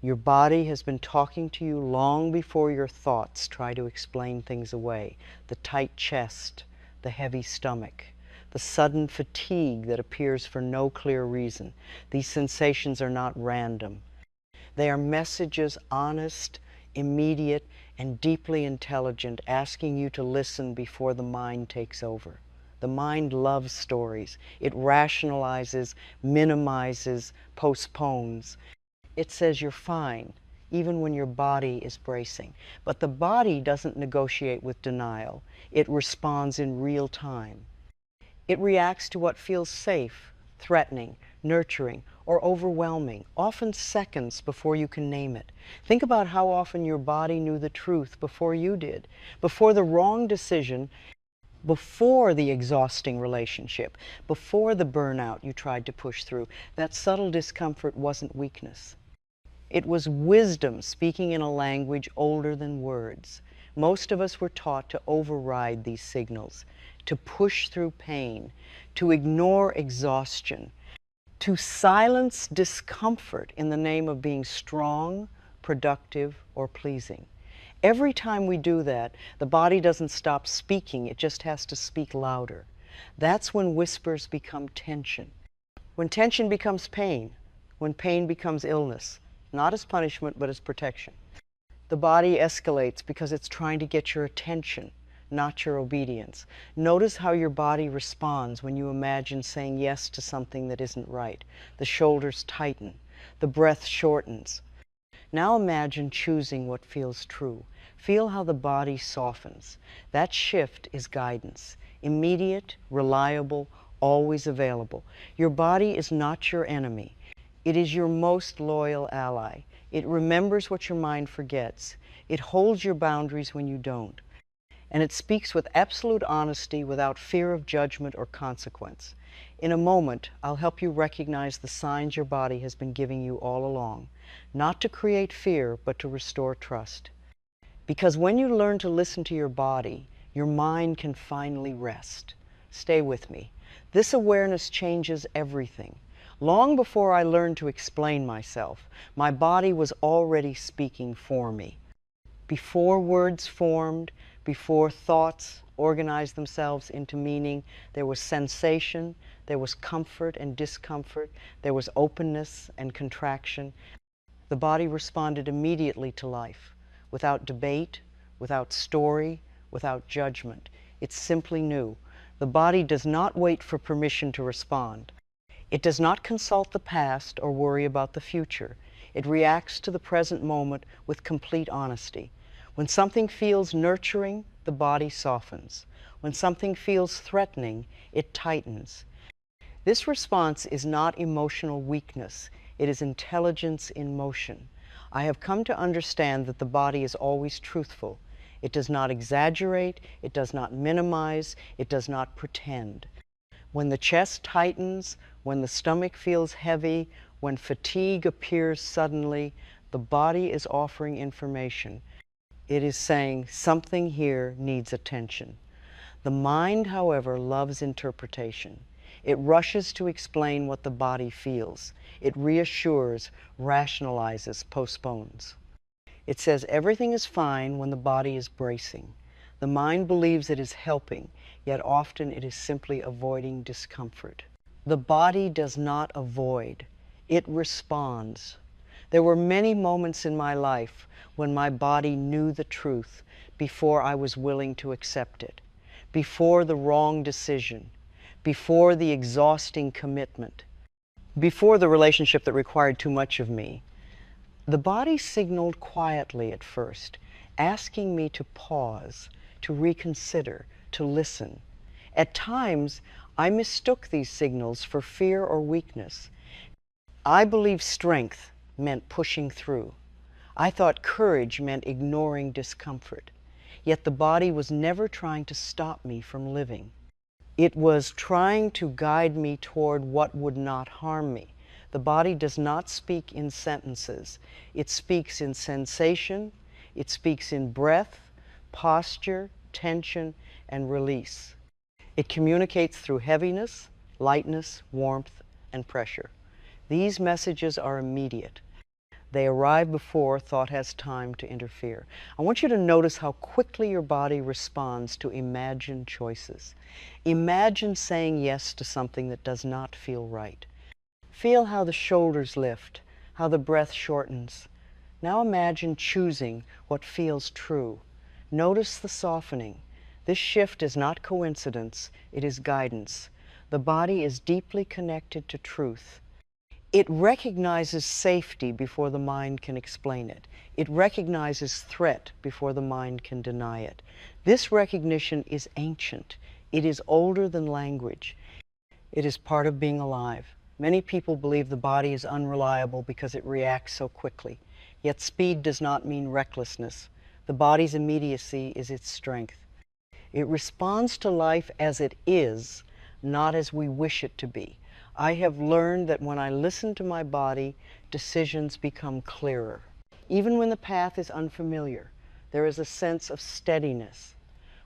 Your body has been talking to you long before your thoughts try to explain things away. The tight chest, the heavy stomach, the sudden fatigue that appears for no clear reason. These sensations are not random. They are messages, honest, immediate, and deeply intelligent, asking you to listen before the mind takes over. The mind loves stories. It rationalizes, minimizes, postpones. It says you're fine, even when your body is bracing. But the body doesn't negotiate with denial. It responds in real time. It reacts to what feels safe, threatening, nurturing, or overwhelming, often seconds before you can name it. Think about how often your body knew the truth before you did, before the wrong decision, before the exhausting relationship, before the burnout you tried to push through. That subtle discomfort wasn't weakness. It was wisdom speaking in a language older than words. Most of us were taught to override these signals, to push through pain, to ignore exhaustion, to silence discomfort in the name of being strong, productive, or pleasing. Every time we do that, the body doesn't stop speaking, it just has to speak louder. That's when whispers become tension. When tension becomes pain, when pain becomes illness, not as punishment, but as protection. The body escalates because it's trying to get your attention, not your obedience. Notice how your body responds when you imagine saying yes to something that isn't right. The shoulders tighten, the breath shortens. Now imagine choosing what feels true. Feel how the body softens. That shift is guidance, immediate, reliable, always available. Your body is not your enemy. It is your most loyal ally. It remembers what your mind forgets. It holds your boundaries when you don't. And it speaks with absolute honesty without fear of judgment or consequence. In a moment, I'll help you recognize the signs your body has been giving you all along, not to create fear, but to restore trust. Because when you learn to listen to your body, your mind can finally rest. Stay with me. This awareness changes everything. Long before I learned to explain myself, my body was already speaking for me. Before words formed, before thoughts organized themselves into meaning, there was sensation, there was comfort and discomfort, there was openness and contraction. The body responded immediately to life, without debate, without story, without judgment. It simply knew. The body does not wait for permission to respond. It does not consult the past or worry about the future. It reacts to the present moment with complete honesty. When something feels nurturing, the body softens. When something feels threatening, it tightens. This response is not emotional weakness. It is intelligence in motion. I have come to understand that the body is always truthful. It does not exaggerate, it does not minimize, it does not pretend. When the chest tightens, when the stomach feels heavy, when fatigue appears suddenly, the body is offering information. It is saying something here needs attention. The mind, however, loves interpretation. It rushes to explain what the body feels. It reassures, rationalizes, postpones. It says everything is fine when the body is bracing. The mind believes it is helping, yet often it is simply avoiding discomfort. The body does not avoid, it responds. There were many moments in my life when my body knew the truth before I was willing to accept it, before the wrong decision, before the exhausting commitment, before the relationship that required too much of me. The body signaled quietly at first, asking me to pause, to reconsider, to listen. At times, I mistook these signals for fear or weakness. I believed strength meant pushing through. I thought courage meant ignoring discomfort. Yet the body was never trying to stop me from living. It was trying to guide me toward what would not harm me. The body does not speak in sentences. It speaks in sensation, it speaks in breath, posture, tension, and release. It communicates through heaviness, lightness, warmth, and pressure. These messages are immediate. They arrive before thought has time to interfere. I want you to notice how quickly your body responds to imagined choices. Imagine saying yes to something that does not feel right. Feel how the shoulders lift, how the breath shortens. Now imagine choosing what feels true. Notice the softening. This shift is not coincidence, it is guidance. The body is deeply connected to truth. It recognizes safety before the mind can explain it. It recognizes threat before the mind can deny it. This recognition is ancient. It is older than language. It is part of being alive. Many people believe the body is unreliable because it reacts so quickly. Yet speed does not mean recklessness. The body's immediacy is its strength. It responds to life as it is, not as we wish it to be. I have learned that when I listen to my body, decisions become clearer. Even when the path is unfamiliar, there is a sense of steadiness.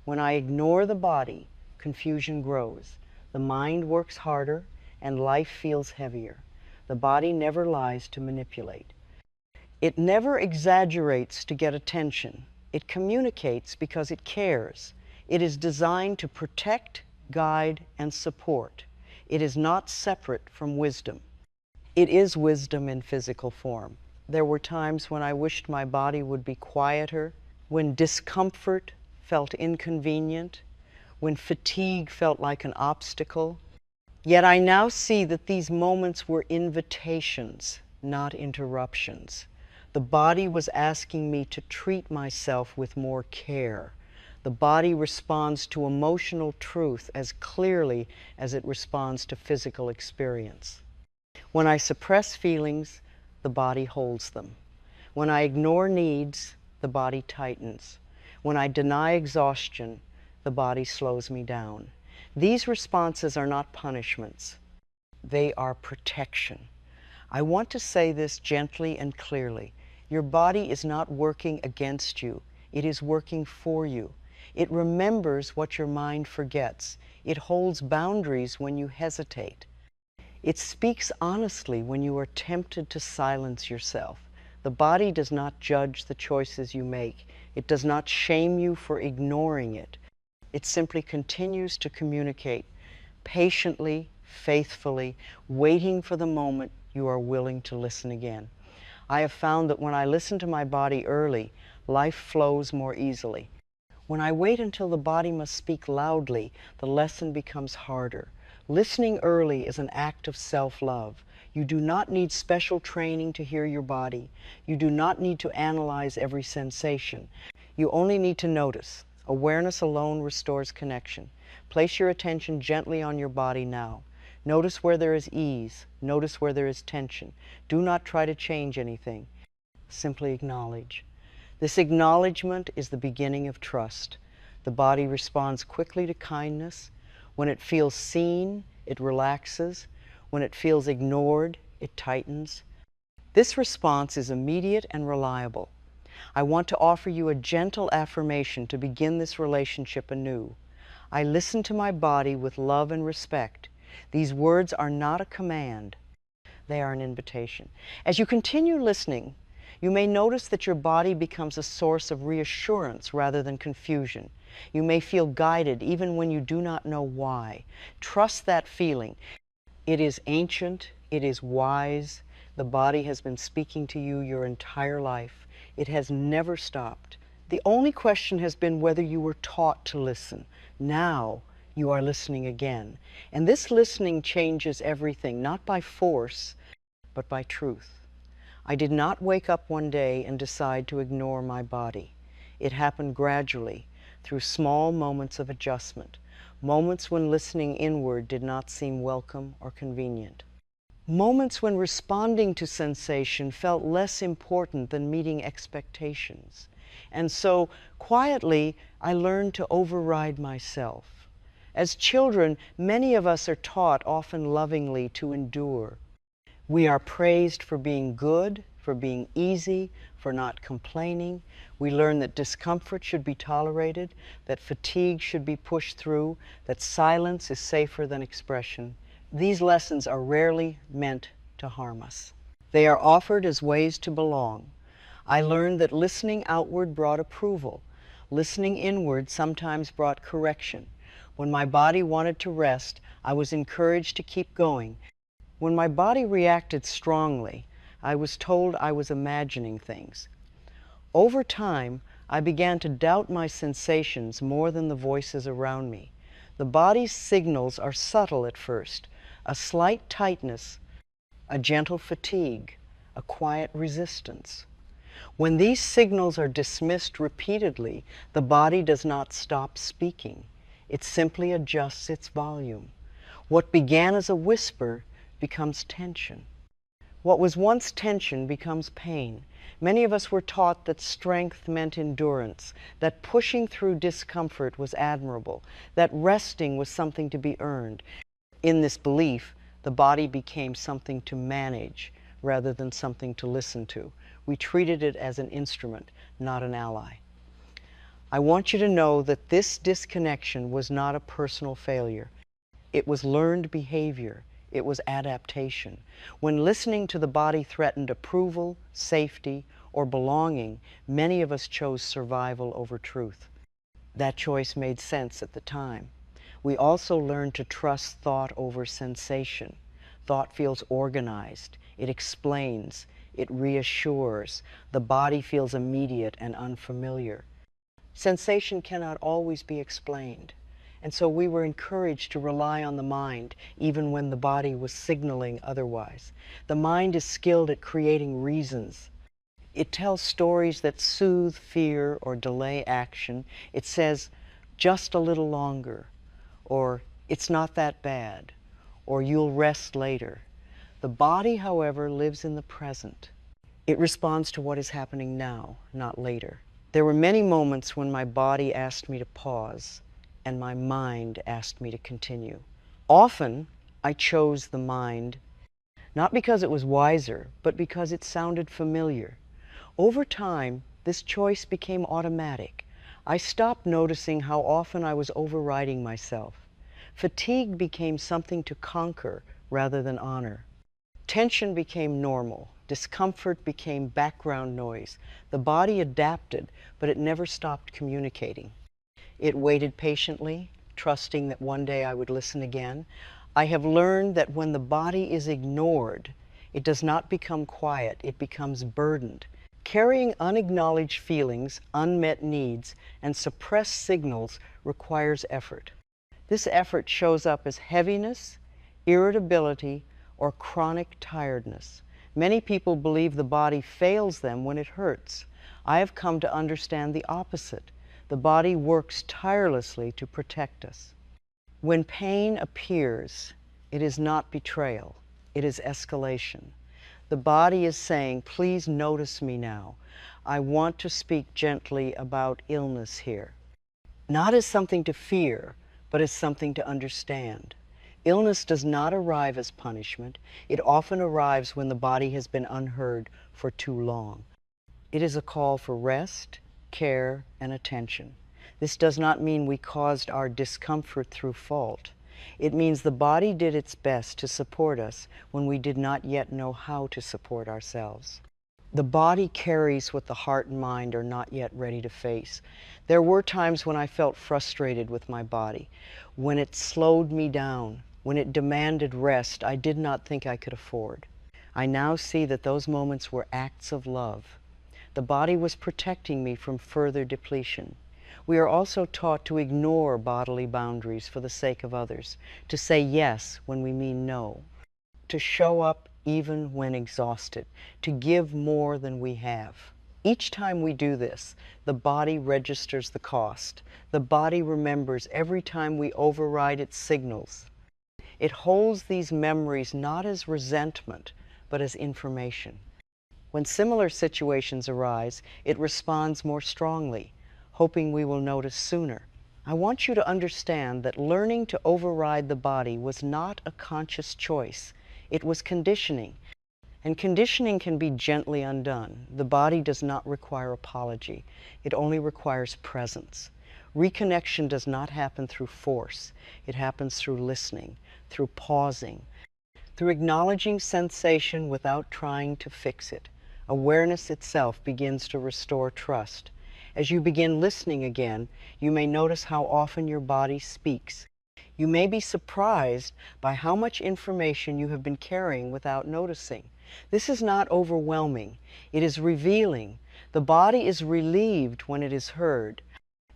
When I ignore the body, confusion grows. The mind works harder, and life feels heavier. The body never lies to manipulate. It never exaggerates to get attention. It communicates because it cares. It is designed to protect, guide, and support. It is not separate from wisdom. It is wisdom in physical form. There were times when I wished my body would be quieter, when discomfort felt inconvenient, when fatigue felt like an obstacle. Yet I now see that these moments were invitations, not interruptions. The body was asking me to treat myself with more care. The body responds to emotional truth as clearly as it responds to physical experience. When I suppress feelings, the body holds them. When I ignore needs, the body tightens. When I deny exhaustion, the body slows me down. These responses are not punishments. They are protection. I want to say this gently and clearly. Your body is not working against you. It is working for you. It remembers what your mind forgets. It holds boundaries when you hesitate. It speaks honestly when you are tempted to silence yourself. The body does not judge the choices you make. It does not shame you for ignoring it. It simply continues to communicate patiently, faithfully, waiting for the moment you are willing to listen again. I have found that when I listen to my body early, life flows more easily. When I wait until the body must speak loudly, the lesson becomes harder. Listening early is an act of self-love. You do not need special training to hear your body. You do not need to analyze every sensation. You only need to notice. Awareness alone restores connection. Place your attention gently on your body now. Notice where there is ease. Notice where there is tension. Do not try to change anything. Simply acknowledge. This acknowledgement is the beginning of trust. The body responds quickly to kindness. When it feels seen, it relaxes. When it feels ignored, it tightens. This response is immediate and reliable. I want to offer you a gentle affirmation to begin this relationship anew. I listen to my body with love and respect. These words are not a command. They are an invitation. As you continue listening, you may notice that your body becomes a source of reassurance rather than confusion. You may feel guided even when you do not know why. Trust that feeling. It is ancient, it is wise. The body has been speaking to you your entire life. It has never stopped. The only question has been whether you were taught to listen. Now you are listening again. And this listening changes everything, not by force, but by truth. I did not wake up one day and decide to ignore my body. It happened gradually, through small moments of adjustment, moments when listening inward did not seem welcome or convenient. Moments when responding to sensation felt less important than meeting expectations. And so, quietly, I learned to override myself. As children, many of us are taught, often lovingly, to endure. We are praised for being good, for being easy, for not complaining. We learn that discomfort should be tolerated, that fatigue should be pushed through, that silence is safer than expression. These lessons are rarely meant to harm us. They are offered as ways to belong. I learned that listening outward brought approval. Listening inward sometimes brought correction. When my body wanted to rest, I was encouraged to keep going. When my body reacted strongly, I was told I was imagining things. Over time, I began to doubt my sensations more than the voices around me. The body's signals are subtle at first: a slight tightness, a gentle fatigue, a quiet resistance. When these signals are dismissed repeatedly, the body does not stop speaking. It simply adjusts its volume. What began as a whisper becomes tension. What was once tension becomes pain. Many of us were taught that strength meant endurance, that pushing through discomfort was admirable, that resting was something to be earned. In this belief, the body became something to manage rather than something to listen to. We treated it as an instrument, not an ally. I want you to know that this disconnection was not a personal failure. It was learned behavior. It was adaptation. When listening to the body threatened approval, safety, or belonging, many of us chose survival over truth. That choice made sense at the time. We also learned to trust thought over sensation. Thought feels organized. It explains. It reassures. The body feels immediate and unfamiliar. Sensation cannot always be explained. And so we were encouraged to rely on the mind, even when the body was signaling otherwise. The mind is skilled at creating reasons. It tells stories that soothe fear or delay action. It says, just a little longer, or it's not that bad, or you'll rest later. The body, however, lives in the present. It responds to what is happening now, not later. There were many moments when my body asked me to pause, and my mind asked me to continue. Often, I chose the mind, not because it was wiser, but because it sounded familiar. Over time, this choice became automatic. I stopped noticing how often I was overriding myself. Fatigue became something to conquer rather than honor. Tension became normal. Discomfort became background noise. The body adapted, but it never stopped communicating. It waited patiently, trusting that one day I would listen again. I have learned that when the body is ignored, it does not become quiet, it becomes burdened. Carrying unacknowledged feelings, unmet needs, and suppressed signals requires effort. This effort shows up as heaviness, irritability, or chronic tiredness. Many people believe the body fails them when it hurts. I have come to understand the opposite. The body works tirelessly to protect us. When pain appears, it is not betrayal, it is escalation. The body is saying, please notice me now. I want to speak gently about illness here. Not as something to fear, but as something to understand. Illness does not arrive as punishment. It often arrives when the body has been unheard for too long. It is a call for rest, care, and attention. This does not mean we caused our discomfort through fault. It means the body did its best to support us when we did not yet know how to support ourselves. The body carries what the heart and mind are not yet ready to face. There were times when I felt frustrated with my body, when it slowed me down, when it demanded rest I did not think I could afford. I now see that those moments were acts of love. The body was protecting me from further depletion. We are also taught to ignore bodily boundaries for the sake of others, to say yes when we mean no, to show up even when exhausted, to give more than we have. Each time we do this, the body registers the cost. The body remembers every time we override its signals. It holds these memories not as resentment, but as information. When similar situations arise, it responds more strongly, hoping we will notice sooner. I want you to understand that learning to override the body was not a conscious choice. It was conditioning. And conditioning can be gently undone. The body does not require apology. It only requires presence. Reconnection does not happen through force. It happens through listening, through pausing, Through acknowledging sensation without trying to fix it, awareness itself begins to restore trust. As you begin listening again, you may notice how often your body speaks. You may be surprised by how much information you have been carrying without noticing. This is not overwhelming. It is revealing. The body is relieved when it is heard.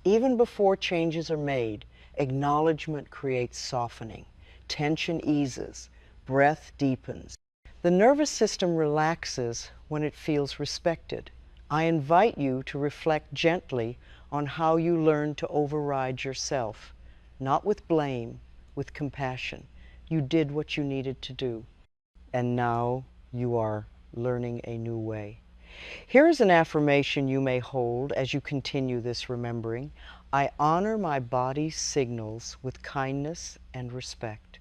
Even before changes are made, acknowledgement creates softening. Tension eases. Breath deepens. The nervous system relaxes when it feels respected. I invite you to reflect gently on how you learned to override yourself. Not with blame, with compassion. You did what you needed to do. And now you are learning a new way. Here is an affirmation you may hold as you continue this remembering. I honor my body's signals with kindness and respect.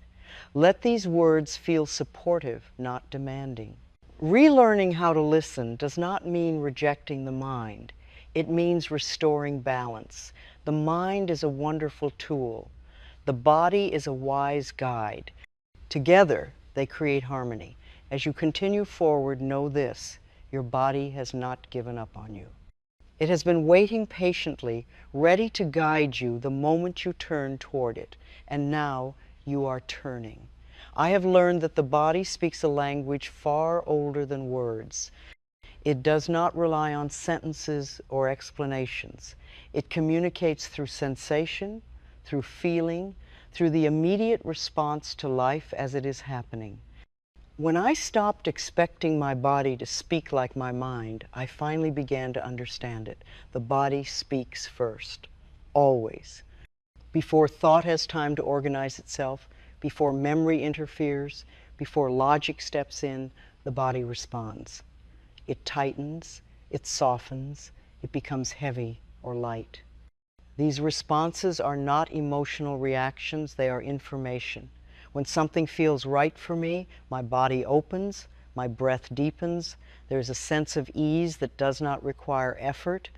Let these words feel supportive, not demanding. Relearning how to listen does not mean rejecting the mind. It means restoring balance. The mind is a wonderful tool. The body is a wise guide. Together, they create harmony. As you continue forward, know this: your body has not given up on you. It has been waiting patiently, ready to guide you the moment you turn toward it. And now you are turning. I have learned that the body speaks a language far older than words. It does not rely on sentences or explanations. It communicates through sensation, through feeling, through the immediate response to life as it is happening. When I stopped expecting my body to speak like my mind, I finally began to understand it. The body speaks first, always. Before thought has time to organize itself, before memory interferes, before logic steps in, the body responds. It tightens, it softens, it becomes heavy or light. These responses are not emotional reactions, they are information. When something feels right for me, my body opens, my breath deepens, there's a sense of ease that does not require effort.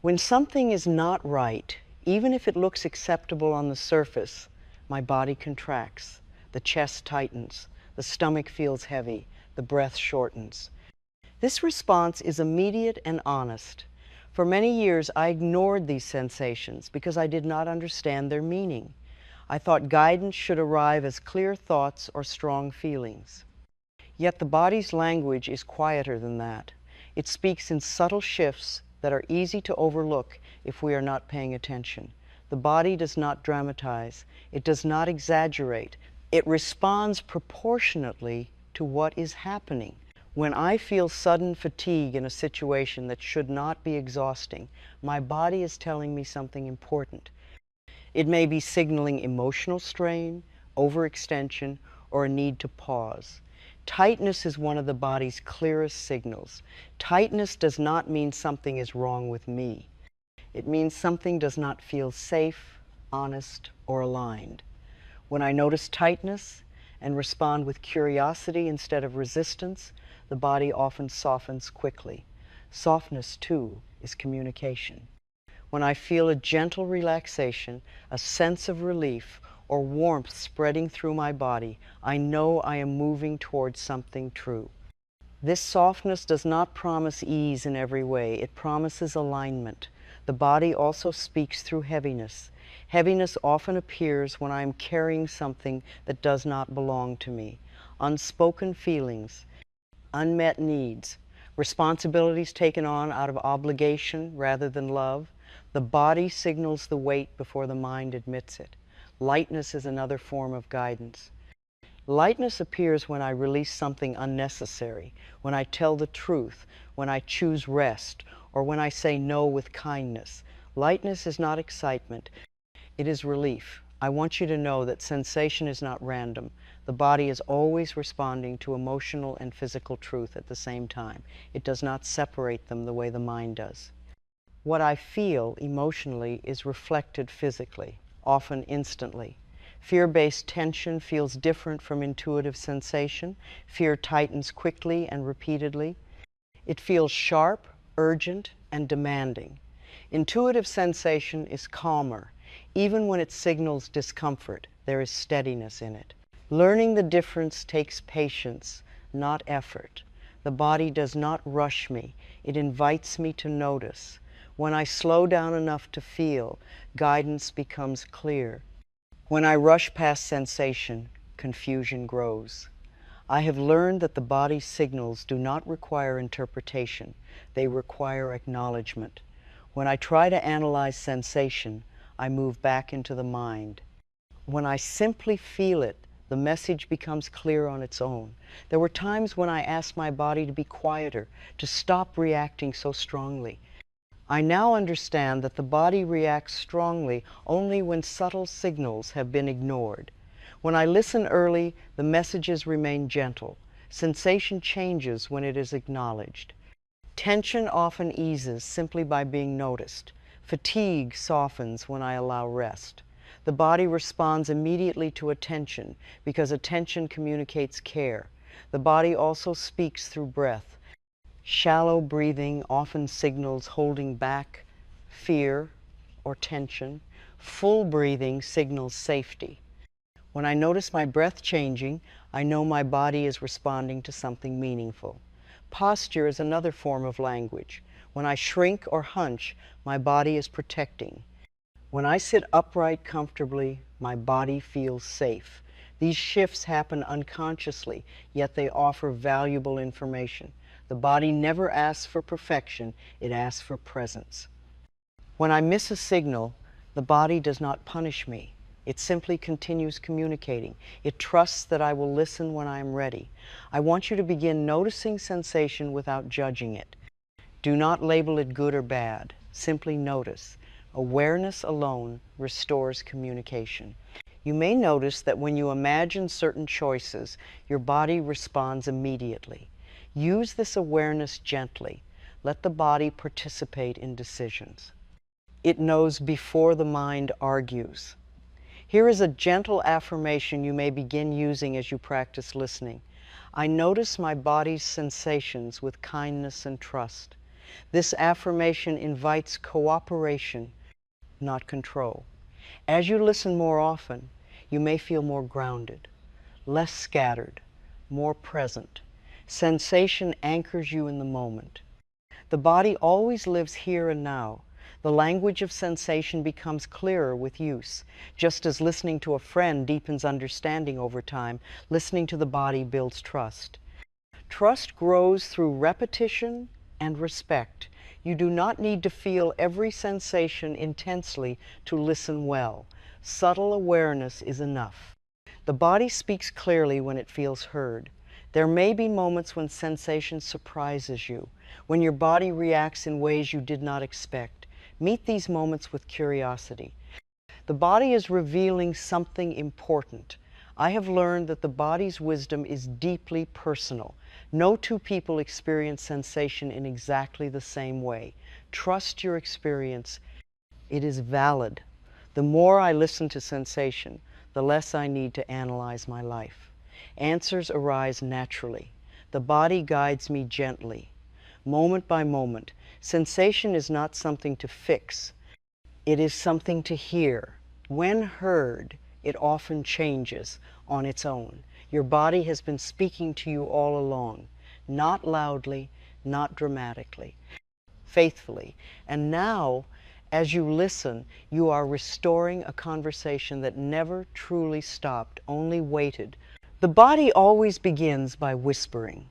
When something is not right, even if it looks acceptable on the surface, my body contracts, the chest tightens, the stomach feels heavy, the breath shortens. This response is immediate and honest. For many years, I ignored these sensations because I did not understand their meaning. I thought guidance should arrive as clear thoughts or strong feelings. Yet the body's language is quieter than that. It speaks in subtle shifts that are easy to overlook if we are not paying attention. The body does not dramatize. It does not exaggerate. It responds proportionately to what is happening. When I feel sudden fatigue in a situation that should not be exhausting, my body is telling me something important. It may be signaling emotional strain, overextension, or a need to pause. Tightness is one of the body's clearest signals. Tightness does not mean something is wrong with me. It means something does not feel safe, honest, or aligned. When I notice tightness and respond with curiosity instead of resistance, the body often softens quickly. Softness, too, is communication. When I feel a gentle relaxation, a sense of relief, or warmth spreading through my body, I know I am moving towards something true. This softness does not promise ease in every way. It promises alignment. The body also speaks through heaviness. Heaviness often appears when I am carrying something that does not belong to me. Unspoken feelings, unmet needs, responsibilities taken on out of obligation rather than love. The body signals the weight before the mind admits it. Lightness is another form of guidance. Lightness appears when I release something unnecessary, when I tell the truth, when I choose rest, or when I say no with kindness. Lightness is not excitement. It is relief. I want you to know that sensation is not random. The body is always responding to emotional and physical truth at the same time. It does not separate them the way the mind does. What I feel emotionally is reflected physically, often instantly. Fear-based tension feels different from intuitive sensation. Fear tightens quickly and repeatedly. It feels sharp, urgent, and demanding. Intuitive sensation is calmer. Even when it signals discomfort, there is steadiness in it. Learning the difference takes patience, not effort. The body does not rush me. It invites me to notice. When I slow down enough to feel, guidance becomes clear. When I rush past sensation, confusion grows. I have learned that the body's signals do not require interpretation. They require acknowledgement. When I try to analyze sensation, I move back into the mind. When I simply feel it, the message becomes clear on its own. There were times when I asked my body to be quieter, to stop reacting so strongly. I now understand that the body reacts strongly only when subtle signals have been ignored. When I listen early, the messages remain gentle. Sensation changes when it is acknowledged. Tension often eases simply by being noticed. Fatigue softens when I allow rest. The body responds immediately to attention because attention communicates care. The body also speaks through breath. Shallow breathing often signals holding back, fear, or tension. Full breathing signals safety. When I notice my breath changing, I know my body is responding to something meaningful. Posture is another form of language. When I shrink or hunch, my body is protecting. When I sit upright comfortably, my body feels safe. These shifts happen unconsciously, yet they offer valuable information. The body never asks for perfection, it asks for presence. When I miss a signal, the body does not punish me. It simply continues communicating. It trusts that I will listen when I am ready. I want you to begin noticing sensation without judging it. Do not label it good or bad. Simply notice. Awareness alone restores communication. You may notice that when you imagine certain choices, your body responds immediately. Use this awareness gently. Let the body participate in decisions. It knows before the mind argues. Here is a gentle affirmation you may begin using as you practice listening. I notice my body's sensations with kindness and trust. This affirmation invites cooperation, not control. As you listen more often, you may feel more grounded, less scattered, more present. Sensation anchors you in the moment. The body always lives here and now. The language of sensation becomes clearer with use. Just as listening to a friend deepens understanding over time, listening to the body builds trust. Trust grows through repetition and respect. You do not need to feel every sensation intensely to listen well. Subtle awareness is enough. The body speaks clearly when it feels heard. There may be moments when sensation surprises you, when your body reacts in ways you did not expect. Meet these moments with curiosity. The body is revealing something important. I have learned that the body's wisdom is deeply personal. No two people experience sensation in exactly the same way. Trust your experience. It is valid. The more I listen to sensation, the less I need to analyze my life. Answers arise naturally. The body guides me gently. Moment by moment, sensation is not something to fix. It is something to hear. When heard, it often changes on its own. Your body has been speaking to you all along, not loudly, not dramatically, faithfully. And now, as you listen, you are restoring a conversation that never truly stopped, only waited. The body always begins by whispering.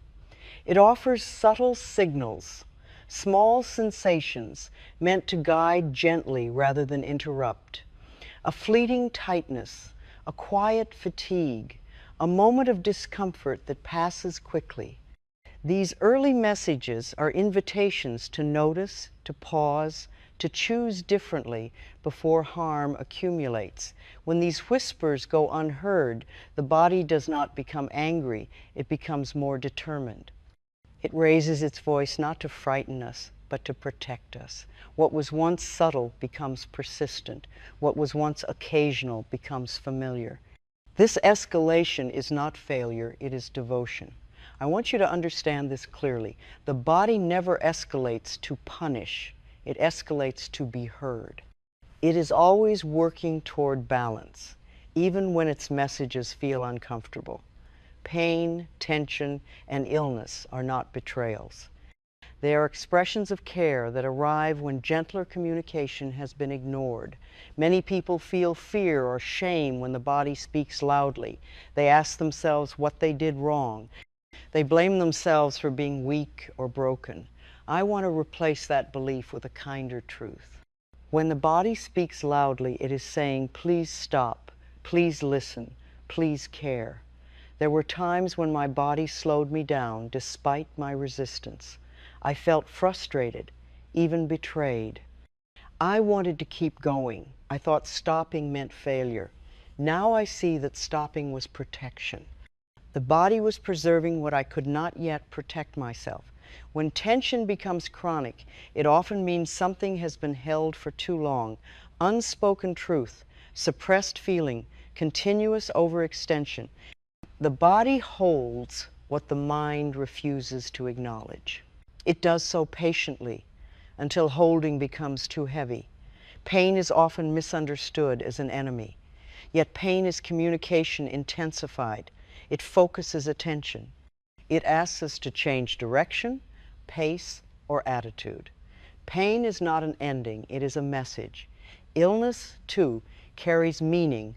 It offers subtle signals, small sensations meant to guide gently rather than interrupt. A fleeting tightness, a quiet fatigue, a moment of discomfort that passes quickly. These early messages are invitations to notice, to pause, to choose differently before harm accumulates. When these whispers go unheard, the body does not become angry, it becomes more determined. It raises its voice not to frighten us, but to protect us. What was once subtle becomes persistent. What was once occasional becomes familiar. This escalation is not failure, it is devotion. I want you to understand this clearly. The body never escalates to punish. It escalates to be heard. It is always working toward balance. even when its messages feel uncomfortable. Pain, tension, and illness are not betrayals. They are expressions of care that arrive when gentler communication has been ignored. Many people feel fear or shame when the body speaks loudly. They ask themselves what they did wrong. They blame themselves for being weak or broken. I want to replace that belief with a kinder truth. When the body speaks loudly, it is saying, please stop, please listen, please care. There were times when my body slowed me down despite my resistance. I felt frustrated, even betrayed. I wanted to keep going. I thought stopping meant failure. Now I see that stopping was protection. The body was preserving what I could not yet protect myself. When tension becomes chronic, it often means something has been held for too long. Unspoken truth, suppressed feeling, continuous overextension. The body holds what the mind refuses to acknowledge. It does so patiently until holding becomes too heavy. Pain is often misunderstood as an enemy. Yet pain is communication intensified. It focuses attention. It asks us to change direction, pace, or attitude. Pain is not an ending, it is a message. Illness, too, carries meaning,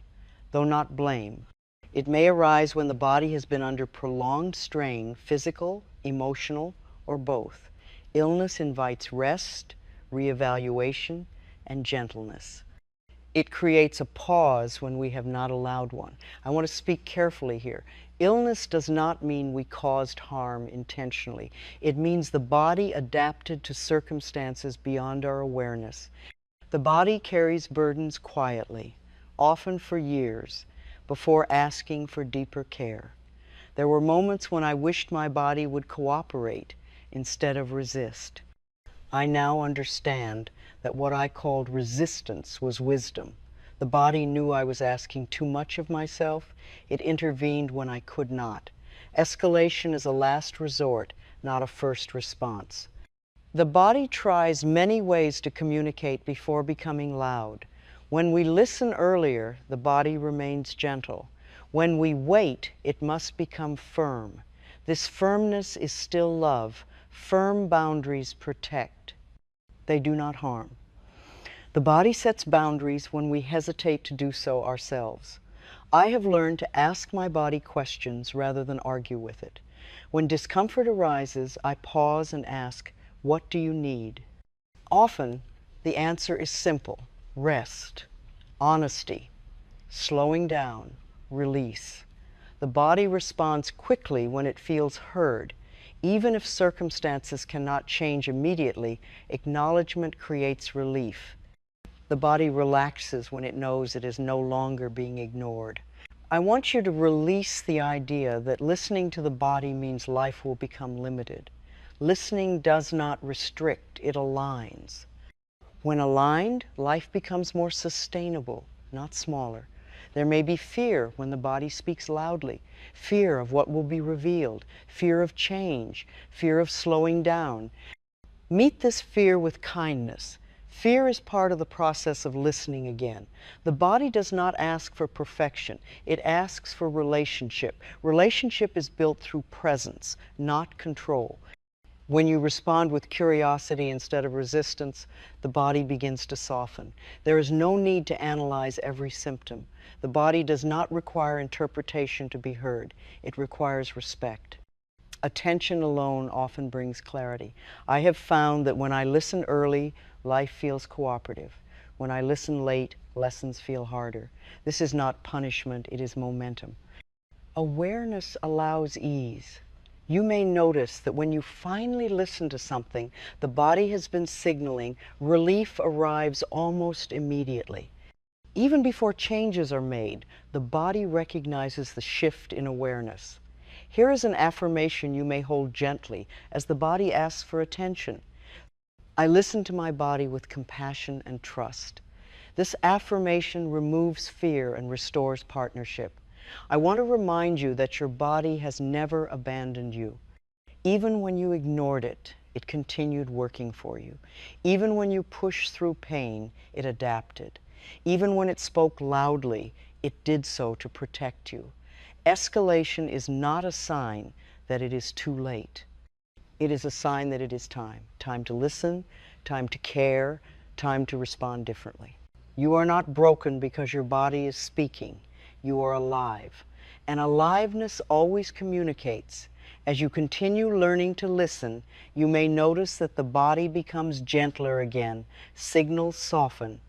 though not blame. It may arise when the body has been under prolonged strain, physical, emotional, or both. Illness invites rest, reevaluation, and gentleness. It creates a pause when we have not allowed one. I want to speak carefully here. Illness does not mean we caused harm intentionally. It means the body adapted to circumstances beyond our awareness. The body carries burdens quietly, often for years, before asking for deeper care. There were moments when I wished my body would cooperate instead of resist. I now understand that what I called resistance was wisdom. The body knew I was asking too much of myself. It intervened when I could not. Escalation is a last resort, not a first response. The body tries many ways to communicate before becoming loud. When we listen earlier, the body remains gentle. When we wait, it must become firm. This firmness is still love. Firm boundaries protect. They do not harm. The body sets boundaries when we hesitate to do so ourselves. I have learned to ask my body questions rather than argue with it. When discomfort arises, I pause and ask, what do you need? Often, the answer is simple: rest, honesty, slowing down, release. The body responds quickly when it feels heard. Even if circumstances cannot change immediately, acknowledgement creates relief. The body relaxes when it knows it is no longer being ignored. I want you to release the idea that listening to the body means life will become limited. Listening does not restrict, it aligns. When aligned, life becomes more sustainable, not smaller. There may be fear when the body speaks loudly, fear of what will be revealed, fear of change, fear of slowing down. Meet this fear with kindness. Fear is part of the process of listening again. The body does not ask for perfection. It asks for relationship. Relationship is built through presence, not control. When you respond with curiosity instead of resistance, the body begins to soften. There is no need to analyze every symptom. The body does not require interpretation to be heard. It requires respect. Attention alone often brings clarity. I have found that when I listen early, life feels cooperative. When I listen late, lessons feel harder. This is not punishment, it is momentum. Awareness allows ease. You may notice that when you finally listen to something the body has been signaling, relief arrives almost immediately. Even before changes are made, the body recognizes the shift in awareness. Here is an affirmation you may hold gently as the body asks for attention. I listen to my body with compassion and trust. This affirmation removes fear and restores partnership. I want to remind you that your body has never abandoned you. Even when you ignored it, it continued working for you. Even when you pushed through pain, it adapted. Even when it spoke loudly, It did so to protect you. Escalation is not a sign that it is too late. It is a sign that it is time. Time to listen, time to care, time to respond differently. You are not broken because your body is speaking. You are alive. And aliveness always communicates. As you continue learning to listen, you may notice that the body becomes gentler again, signals soften,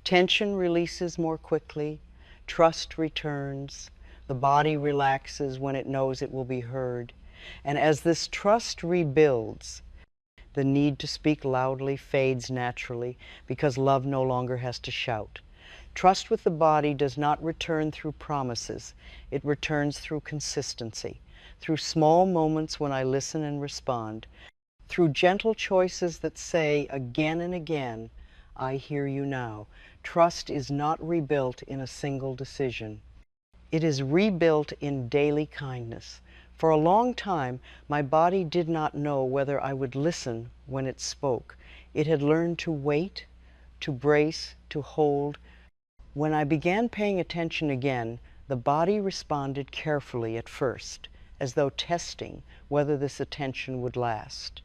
tension releases more quickly, trust returns, the body relaxes when it knows it will be heard. And as this trust rebuilds, the need to speak loudly fades naturally because love no longer has to shout. Trust with the body does not return through promises. It returns through consistency, through small moments when I listen and respond, through gentle choices that say again and again, I hear you now. Trust is not rebuilt in a single decision. It is rebuilt in daily kindness. For a long time, my body did not know whether I would listen when it spoke. It had learned to wait, to brace, to hold. When I began paying attention again, the body responded carefully at first, as though testing whether this attention would last.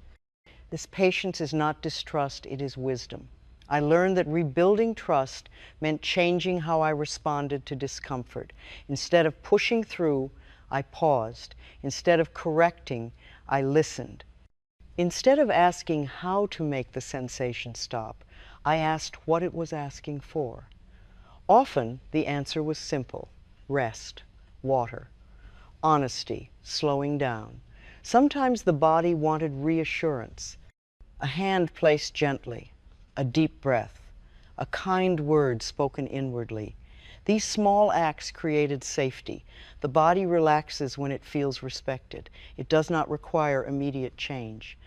This patience is not distrust, it is wisdom. I learned that rebuilding trust meant changing how I responded to discomfort. Instead of pushing through, I paused. Instead of correcting, I listened. Instead of asking how to make the sensation stop, I asked what it was asking for. Often, the answer was simple: rest, water, honesty, slowing down. Sometimes the body wanted reassurance, a hand placed gently, a deep breath, a kind word spoken inwardly. These small acts created safety. The body relaxes when it feels respected. It does not require immediate change.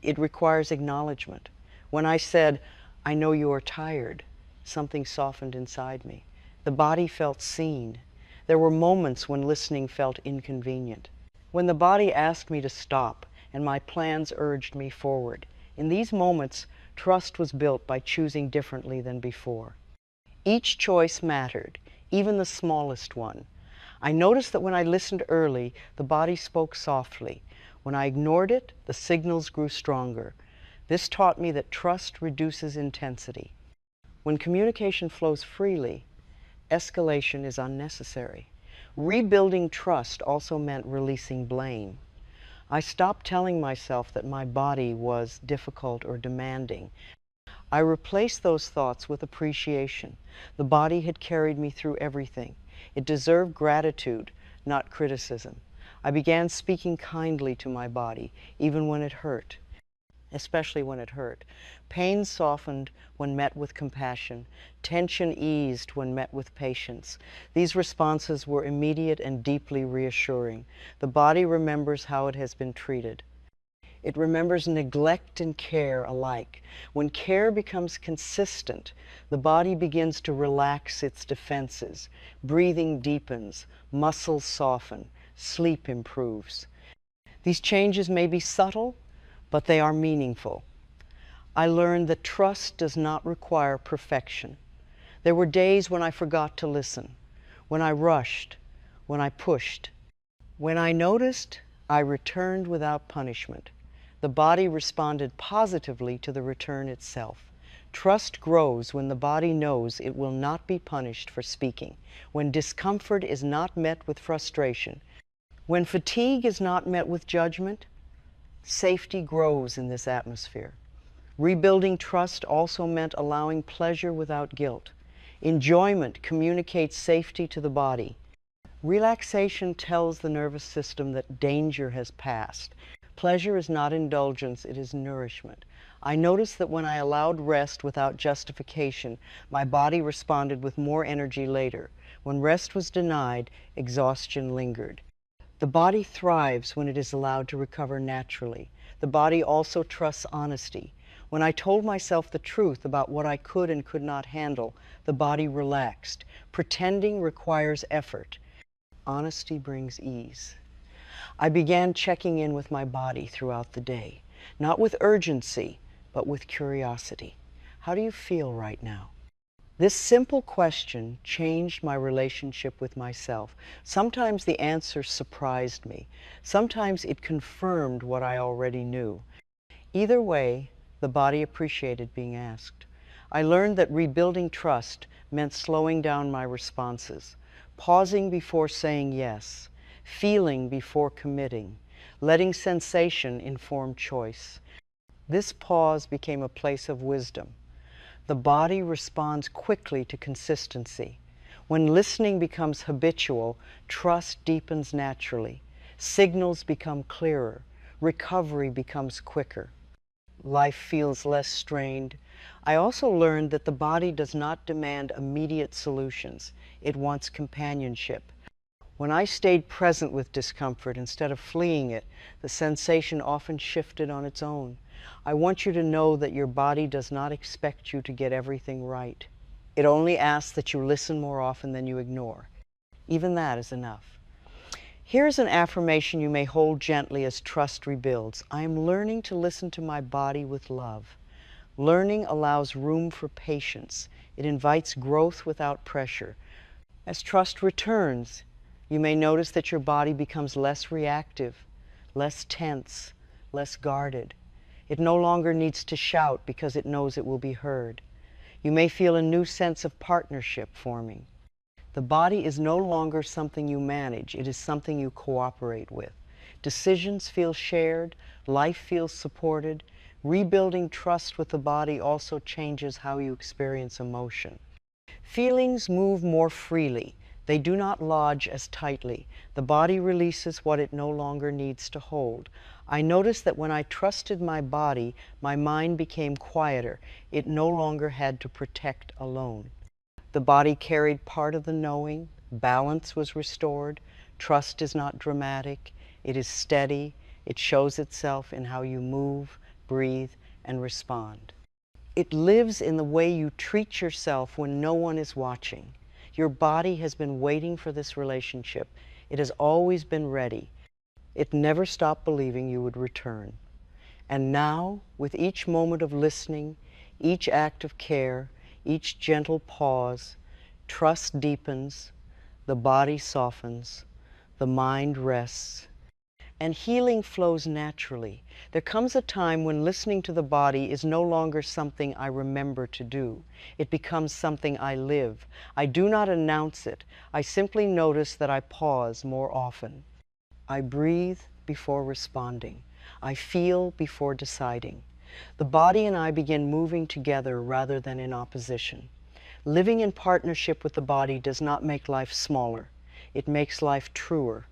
It requires acknowledgement. When I said, I know you are tired, something softened inside me. The body felt seen. There were moments when listening felt inconvenient. When the body asked me to stop and my plans urged me forward. In these moments, trust was built by choosing differently than before. Each choice mattered, even the smallest one. I noticed that when I listened early, the body spoke softly. When I ignored it, the signals grew stronger. This taught me that trust reduces intensity. When communication flows freely, escalation is unnecessary. Rebuilding trust also meant releasing blame. I stopped telling myself that my body was difficult or demanding. I replaced those thoughts with appreciation. The body had carried me through everything. It deserved gratitude, not criticism. I began speaking kindly to my body, even when it hurt, especially when it hurt. Pain softened when met with compassion. Tension eased when met with patience. These responses were immediate and deeply reassuring. The body remembers how it has been treated. It remembers neglect and care alike. When care becomes consistent, the body begins to relax its defenses. Breathing deepens, muscles soften, sleep improves. These changes may be subtle, but they are meaningful. I learned that trust does not require perfection. There were days when I forgot to listen, when I rushed, when I pushed. When I noticed, I returned without punishment. The body responded positively to the return itself. Trust grows when the body knows it will not be punished for speaking, when discomfort is not met with frustration, when fatigue is not met with judgment. Safety grows in this atmosphere. Rebuilding trust also meant allowing pleasure without guilt. Enjoyment communicates safety to the body. Relaxation tells the nervous system that danger has passed. Pleasure is not indulgence, it is nourishment. I noticed that when I allowed rest without justification, my body responded with more energy later. When rest was denied, exhaustion lingered. The body thrives when it is allowed to recover naturally. The body also trusts honesty. When I told myself the truth about what I could and could not handle, the body relaxed. Pretending requires effort. Honesty brings ease. I began checking in with my body throughout the day, not with urgency, but with curiosity. How do you feel right now? This simple question changed my relationship with myself. Sometimes the answer surprised me. Sometimes it confirmed what I already knew. Either way, the body appreciated being asked. I learned that rebuilding trust meant slowing down my responses, pausing before saying yes, feeling before committing, letting sensation inform choice. This pause became a place of wisdom. The body responds quickly to consistency. When listening becomes habitual, trust deepens naturally. Signals become clearer. Recovery becomes quicker. Life feels less strained. I also learned that the body does not demand immediate solutions. It wants companionship. When I stayed present with discomfort instead of fleeing it, the sensation often shifted on its own. I want you to know that your body does not expect you to get everything right. It only asks that you listen more often than you ignore. Even that is enough. Here's an affirmation you may hold gently as trust rebuilds. I am learning to listen to my body with love. Learning allows room for patience. It invites growth without pressure. As trust returns, you may notice that your body becomes less reactive, less tense, less guarded. It no longer needs to shout because it knows it will be heard. You may feel a new sense of partnership forming. The body is no longer something you manage, it is something you cooperate with. Decisions feel shared, life feels supported. Rebuilding trust with the body also changes how you experience emotion. Feelings move more freely. They do not lodge as tightly. The body releases what it no longer needs to hold. I noticed that when I trusted my body, my mind became quieter. It no longer had to protect alone. The body carried part of the knowing. Balance was restored. Trust is not dramatic. It is steady. It shows itself in how you move, breathe, and respond. It lives in the way you treat yourself when no one is watching. Your body has been waiting for this relationship. It has always been ready. It never stopped believing you would return. And now, with each moment of listening, each act of care, each gentle pause, trust deepens, the body softens, the mind rests, and healing flows naturally. There comes a time when listening to the body is no longer something I remember to do. It becomes something I live. I do not announce it. I simply notice that I pause more often. I breathe before responding. I feel before deciding. The body and I begin moving together rather than in opposition. Living in partnership with the body does not make life smaller. It makes life truer.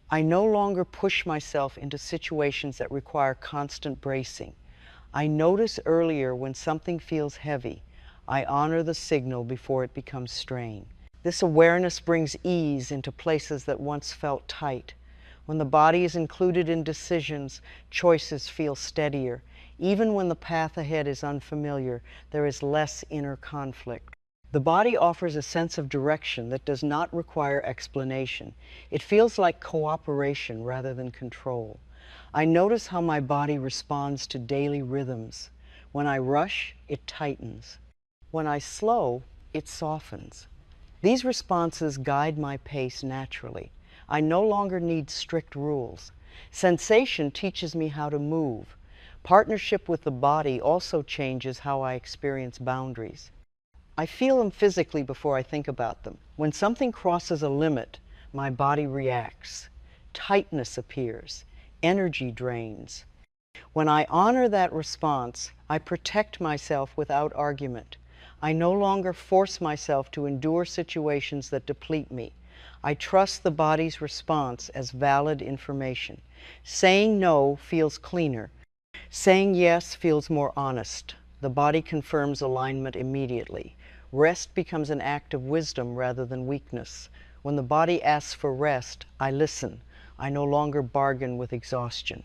I no longer push myself into situations that require constant bracing. I notice earlier when something feels heavy. I honor the signal before it becomes strain. This awareness brings ease into places that once felt tight. When the body is included in decisions, choices feel steadier. Even when the path ahead is unfamiliar, there is less inner conflict. The body offers a sense of direction that does not require explanation. It feels like cooperation rather than control. I notice how my body responds to daily rhythms. When I rush, it tightens. When I slow, it softens. These responses guide my pace naturally. I no longer need strict rules. Sensation teaches me how to move. Partnership with the body also changes how I experience boundaries. I feel them physically before I think about them. When something crosses a limit, my body reacts. Tightness appears. Energy drains. When I honor that response, I protect myself without argument. I no longer force myself to endure situations that deplete me. I trust the body's response as valid information. Saying no feels cleaner. Saying yes feels more honest. The body confirms alignment immediately. Rest becomes an act of wisdom rather than weakness. When the body asks for rest, I listen. I no longer bargain with exhaustion.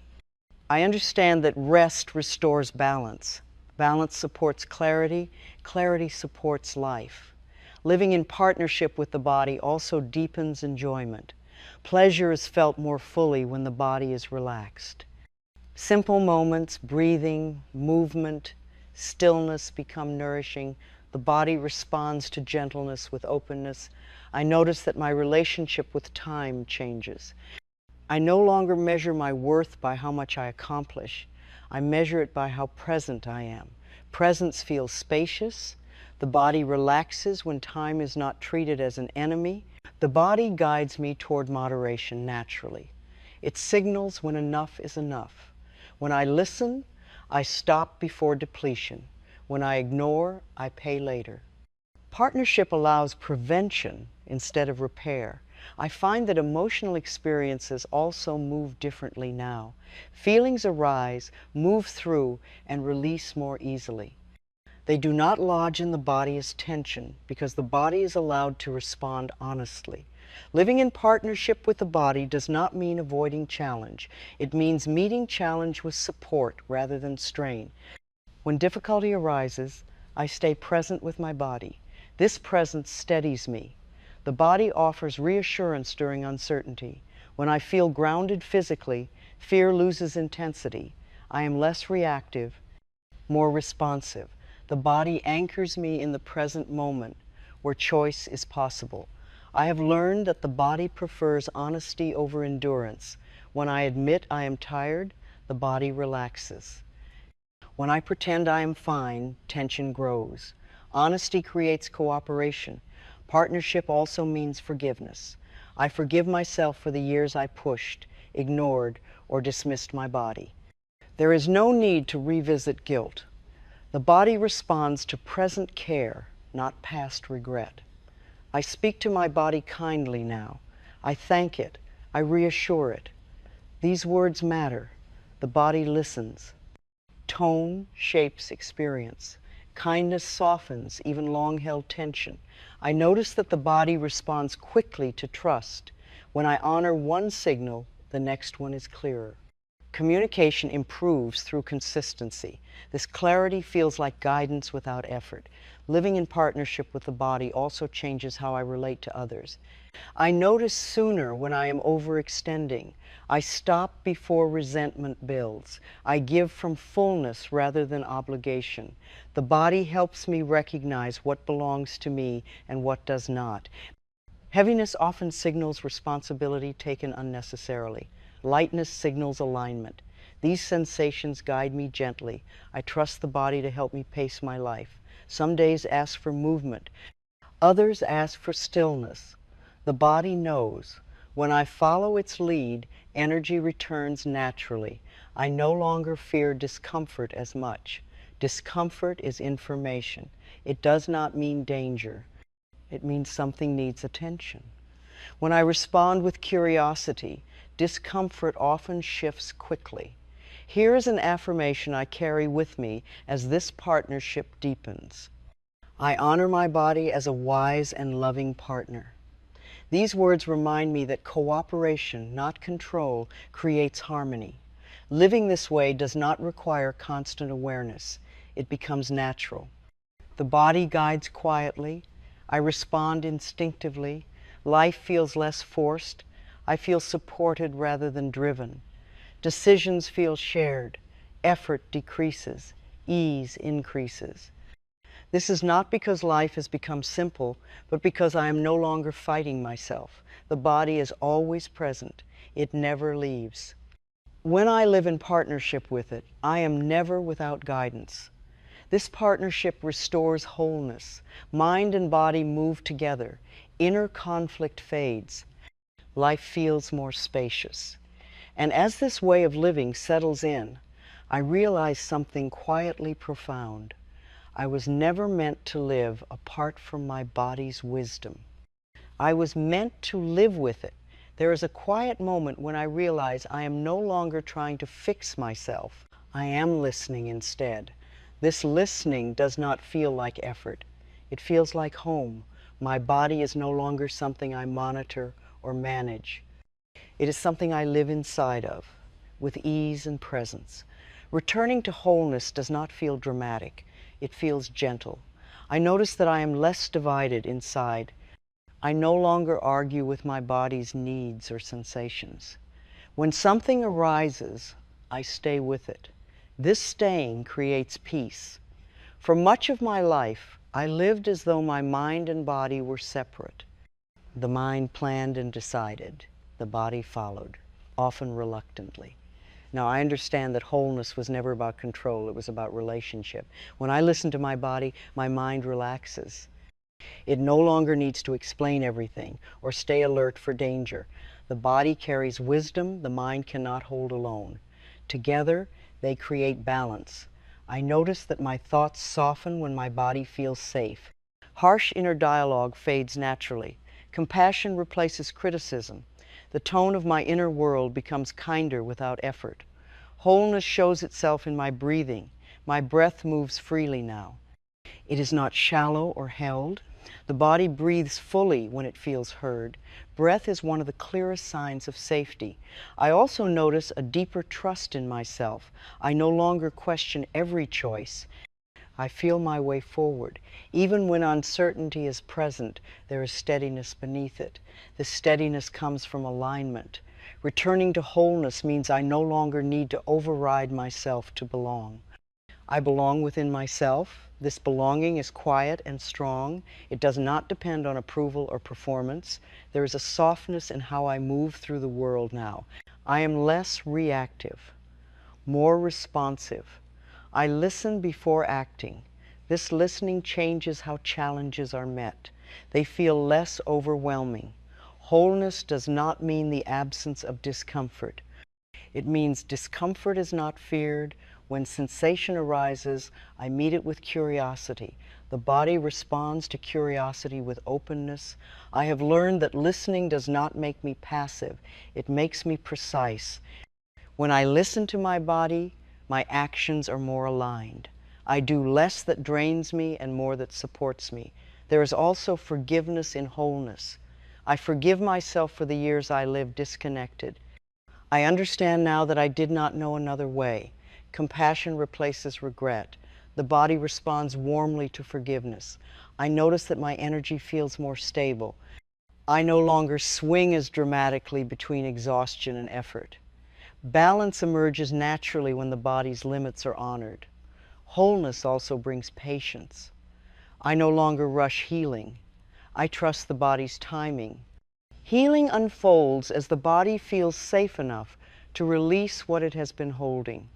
I understand that rest restores balance. Balance supports clarity. Clarity supports life. Living in partnership with the body also deepens enjoyment. Pleasure is felt more fully when the body is relaxed. Simple moments, breathing, movement, stillness become nourishing. The body responds to gentleness with openness. I notice that my relationship with time changes. I no longer measure my worth by how much I accomplish. I measure it by how present I am. Presence feels spacious. The body relaxes when time is not treated as an enemy. The body guides me toward moderation naturally. It signals when enough is enough. When I listen, I stop before depletion. When I ignore, I pay later. Partnership allows prevention instead of repair. I find that emotional experiences also move differently now. Feelings arise, move through, and release more easily. They do not lodge in the body as tension because the body is allowed to respond honestly. Living in partnership with the body does not mean avoiding challenge. It means meeting challenge with support rather than strain. When difficulty arises, I stay present with my body. This presence steadies me. The body offers reassurance during uncertainty. When I feel grounded physically, fear loses intensity. I am less reactive, more responsive. The body anchors me in the present moment where choice is possible. I have learned that the body prefers honesty over endurance. When I admit I am tired, the body relaxes. When I pretend I am fine, tension grows. Honesty creates cooperation. Partnership also means forgiveness. I forgive myself for the years I pushed, ignored, or dismissed my body. There is no need to revisit guilt. The body responds to present care, not past regret. I speak to my body kindly now. I thank it. I reassure it. These words matter. The body listens. Tone shapes experience. Kindness softens even long-held tension. I notice that the body responds quickly to trust. When I honor one signal, the next one is clearer. Communication improves through consistency. This clarity feels like guidance without effort. Living in partnership with the body also changes how I relate to others. I notice sooner when I am overextending. I stop before resentment builds. I give from fullness rather than obligation. The body helps me recognize what belongs to me and what does not. Heaviness often signals responsibility taken unnecessarily. Lightness signals alignment. These sensations guide me gently. I trust the body to help me pace my life. Some days ask for movement. Others ask for stillness. The body knows. When I follow its lead, energy returns naturally. I no longer fear discomfort as much. Discomfort is information. It does not mean danger. It means something needs attention. When I respond with curiosity, discomfort often shifts quickly. Here is an affirmation I carry with me as this partnership deepens. I honor my body as a wise and loving partner. These words remind me that cooperation, not control, creates harmony. Living this way does not require constant awareness. It becomes natural. The body guides quietly. I respond instinctively. Life feels less forced. I feel supported rather than driven. Decisions feel shared. Effort decreases. Ease increases. This is not because life has become simple, but because I am no longer fighting myself. The body is always present. It never leaves. When I live in partnership with it, I am never without guidance. This partnership restores wholeness. Mind and body move together. Inner conflict fades. Life feels more spacious. And as this way of living settles in, I realize something quietly profound. I was never meant to live apart from my body's wisdom. I was meant to live with it. There is a quiet moment when I realize I am no longer trying to fix myself. I am listening instead. This listening does not feel like effort. It feels like home. My body is no longer something I monitor or manage. It is something I live inside of, with ease and presence. Returning to wholeness does not feel dramatic. It feels gentle. I notice that I am less divided inside. I no longer argue with my body's needs or sensations. When something arises, I stay with it. This staying creates peace. For much of my life, I lived as though my mind and body were separate. The mind planned and decided. The body followed, often reluctantly. Now, I understand that wholeness was never about control. It was about relationship. When I listen to my body, my mind relaxes. It no longer needs to explain everything or stay alert for danger. The body carries wisdom the mind cannot hold alone. Together, they create balance. I notice that my thoughts soften when my body feels safe. Harsh inner dialogue fades naturally. Compassion replaces criticism. The tone of my inner world becomes kinder without effort. Wholeness shows itself in my breathing. My breath moves freely now. It is not shallow or held. The body breathes fully when it feels heard. Breath is one of the clearest signs of safety. I also notice a deeper trust in myself. I no longer question every choice. I feel my way forward. Even when uncertainty is present, there is steadiness beneath it. This steadiness comes from alignment. Returning to wholeness means I no longer need to override myself to belong. I belong within myself. This belonging is quiet and strong. It does not depend on approval or performance. There is a softness in how I move through the world now. I am less reactive, more responsive. I listen before acting. This listening changes how challenges are met. They feel less overwhelming. Wholeness does not mean the absence of discomfort. It means discomfort is not feared. When sensation arises, I meet it with curiosity. The body responds to curiosity with openness. I have learned that listening does not make me passive. It makes me precise. When I listen to my body, my actions are more aligned. I do less that drains me and more that supports me. There is also forgiveness in wholeness. I forgive myself for the years I lived disconnected. I understand now that I did not know another way. Compassion replaces regret. The body responds warmly to forgiveness. I notice that my energy feels more stable. I no longer swing as dramatically between exhaustion and effort. Balance emerges naturally when the body's limits are honored. Wholeness also brings patience. I no longer rush healing. I trust the body's timing. Healing unfolds as the body feels safe enough to release what it has been holding.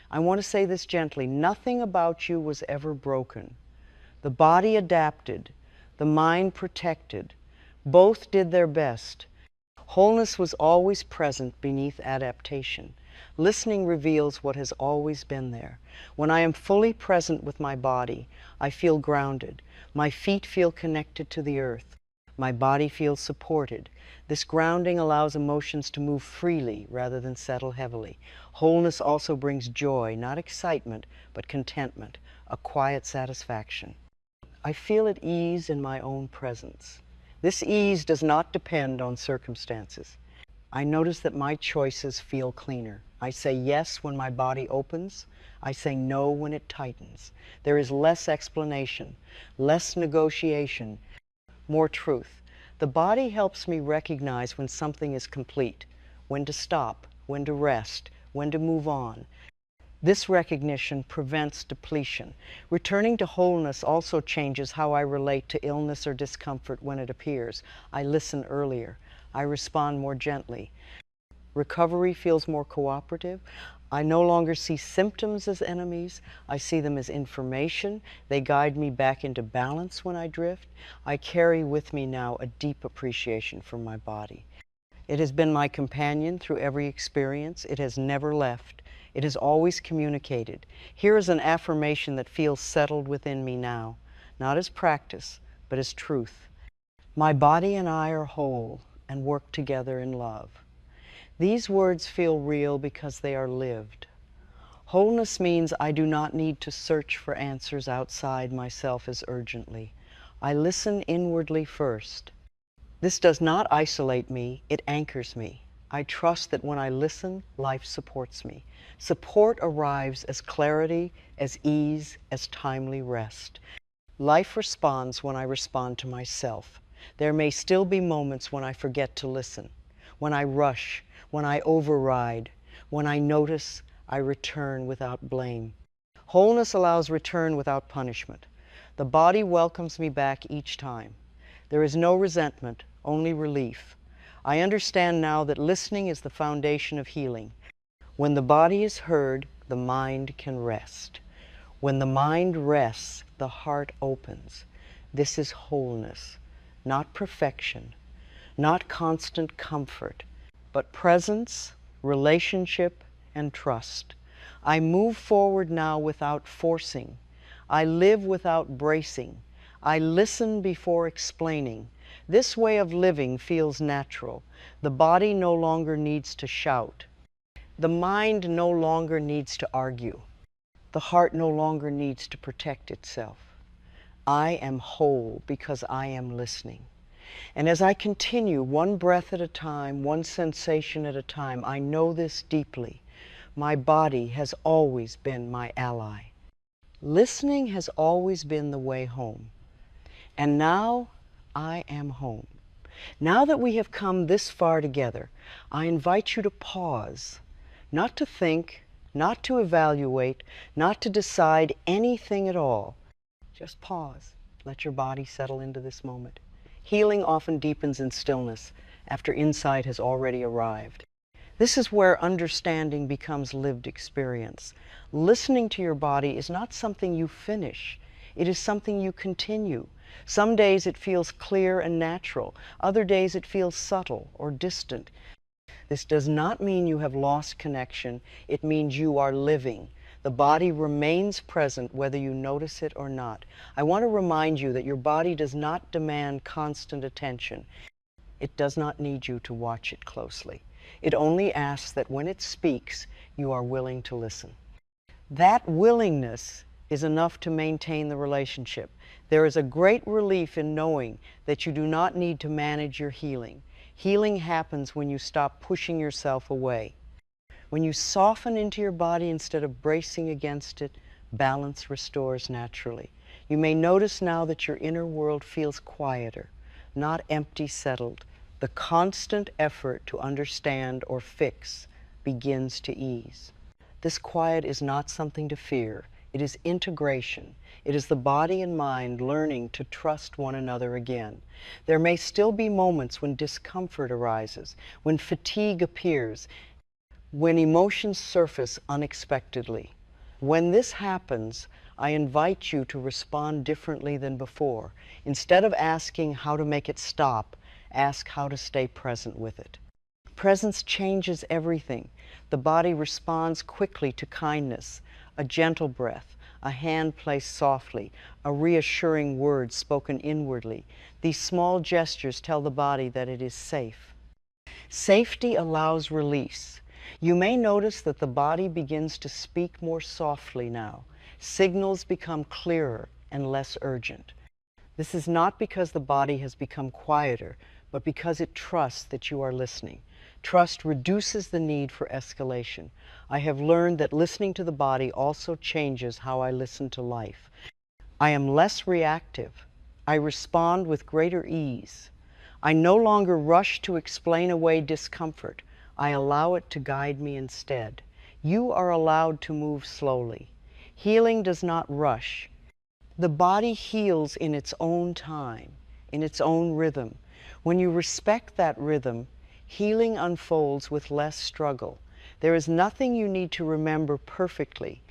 I want to say this gently. Nothing about you was ever broken. The body adapted. The mind protected. Both did their best. Wholeness was always present beneath adaptation. Listening reveals what has always been there. When I am fully present with my body, I feel grounded. My feet feel connected to the earth. My body feels supported. This grounding allows emotions to move freely rather than settle heavily. Wholeness also brings joy, not excitement, but contentment, a quiet satisfaction. I feel at ease in my own presence. This ease does not depend on circumstances. I notice that my choices feel cleaner. I say yes when my body opens. I say no when it tightens. There is less explanation, less negotiation, more truth. The body helps me recognize when something is complete, when to stop, when to rest, when to move on. This recognition prevents depletion. Returning to wholeness also changes how I relate to illness or discomfort when it appears. I listen earlier. I respond more gently. Recovery feels more cooperative. I no longer see symptoms as enemies. I see them as information. They guide me back into balance when I drift. I carry with me now a deep appreciation for my body. It has been my companion through every experience. It has never left. It has always communicated. Here is an affirmation that feels settled within me now, not as practice, but as truth. My body and I are whole and work together in love. These words feel real because they are lived. Wholeness means I do not need to search for answers outside myself as urgently. I listen inwardly first. This does not isolate me, it anchors me. I trust that when I listen, life supports me. Support arrives as clarity, as ease, as timely rest. Life responds when I respond to myself. There may still be moments when I forget to listen, when I rush, when I override. When I notice, I return without blame. Wholeness allows return without punishment. The body welcomes me back each time. There is no resentment, only relief. I understand now that listening is the foundation of healing. When the body is heard, the mind can rest. When the mind rests, the heart opens. This is wholeness, not perfection, not constant comfort, but presence, relationship, and trust. I move forward now without forcing. I live without bracing. I listen before explaining. This way of living feels natural. The body no longer needs to shout. The mind no longer needs to argue. The heart no longer needs to protect itself. I am whole because I am listening. And as I continue, one breath at a time, one sensation at a time, I know this deeply. My body has always been my ally. Listening has always been the way home. And now I am home. Now that we have come this far together, I invite you to pause, not to think, not to evaluate, not to decide anything at all. Just pause. Let your body settle into this moment. Healing often deepens in stillness after insight has already arrived. This is where understanding becomes lived experience. Listening to your body is not something you finish. It is something you continue. Some days it feels clear and natural. Other days it feels subtle or distant. This does not mean you have lost connection. It means you are living. The body remains present whether you notice it or not. I want to remind you that your body does not demand constant attention. It does not need you to watch it closely. It only asks that when it speaks, you are willing to listen. That willingness is enough to maintain the relationship. There is a great relief in knowing that you do not need to manage your healing. Healing happens when you stop pushing yourself away. When you soften into your body instead of bracing against it, balance restores naturally. You may notice now that your inner world feels quieter, not empty settled. The constant effort to understand or fix begins to ease. This quiet is not something to fear. It is integration. It is the body and mind learning to trust one another again. There may still be moments when discomfort arises, when fatigue appears, when emotions surface unexpectedly. When this happens, I invite you to respond differently than before. Instead of asking how to make it stop, ask how to stay present with it. Presence changes everything. The body responds quickly to kindness, a gentle breath, a hand placed softly, a reassuring word spoken inwardly. These small gestures tell the body that it is safe. Safety allows release. You may notice that the body begins to speak more softly now. Signals become clearer and less urgent. This is not because the body has become quieter, but because it trusts that you are listening. Trust reduces the need for escalation. I have learned that listening to the body also changes how I listen to life. I am less reactive. I respond with greater ease. I no longer rush to explain away discomfort. I allow it to guide me instead. You are allowed to move slowly. Healing does not rush. The body heals in its own time, in its own rhythm. When you respect that rhythm, healing unfolds with less struggle. There is nothing you need to remember perfectly.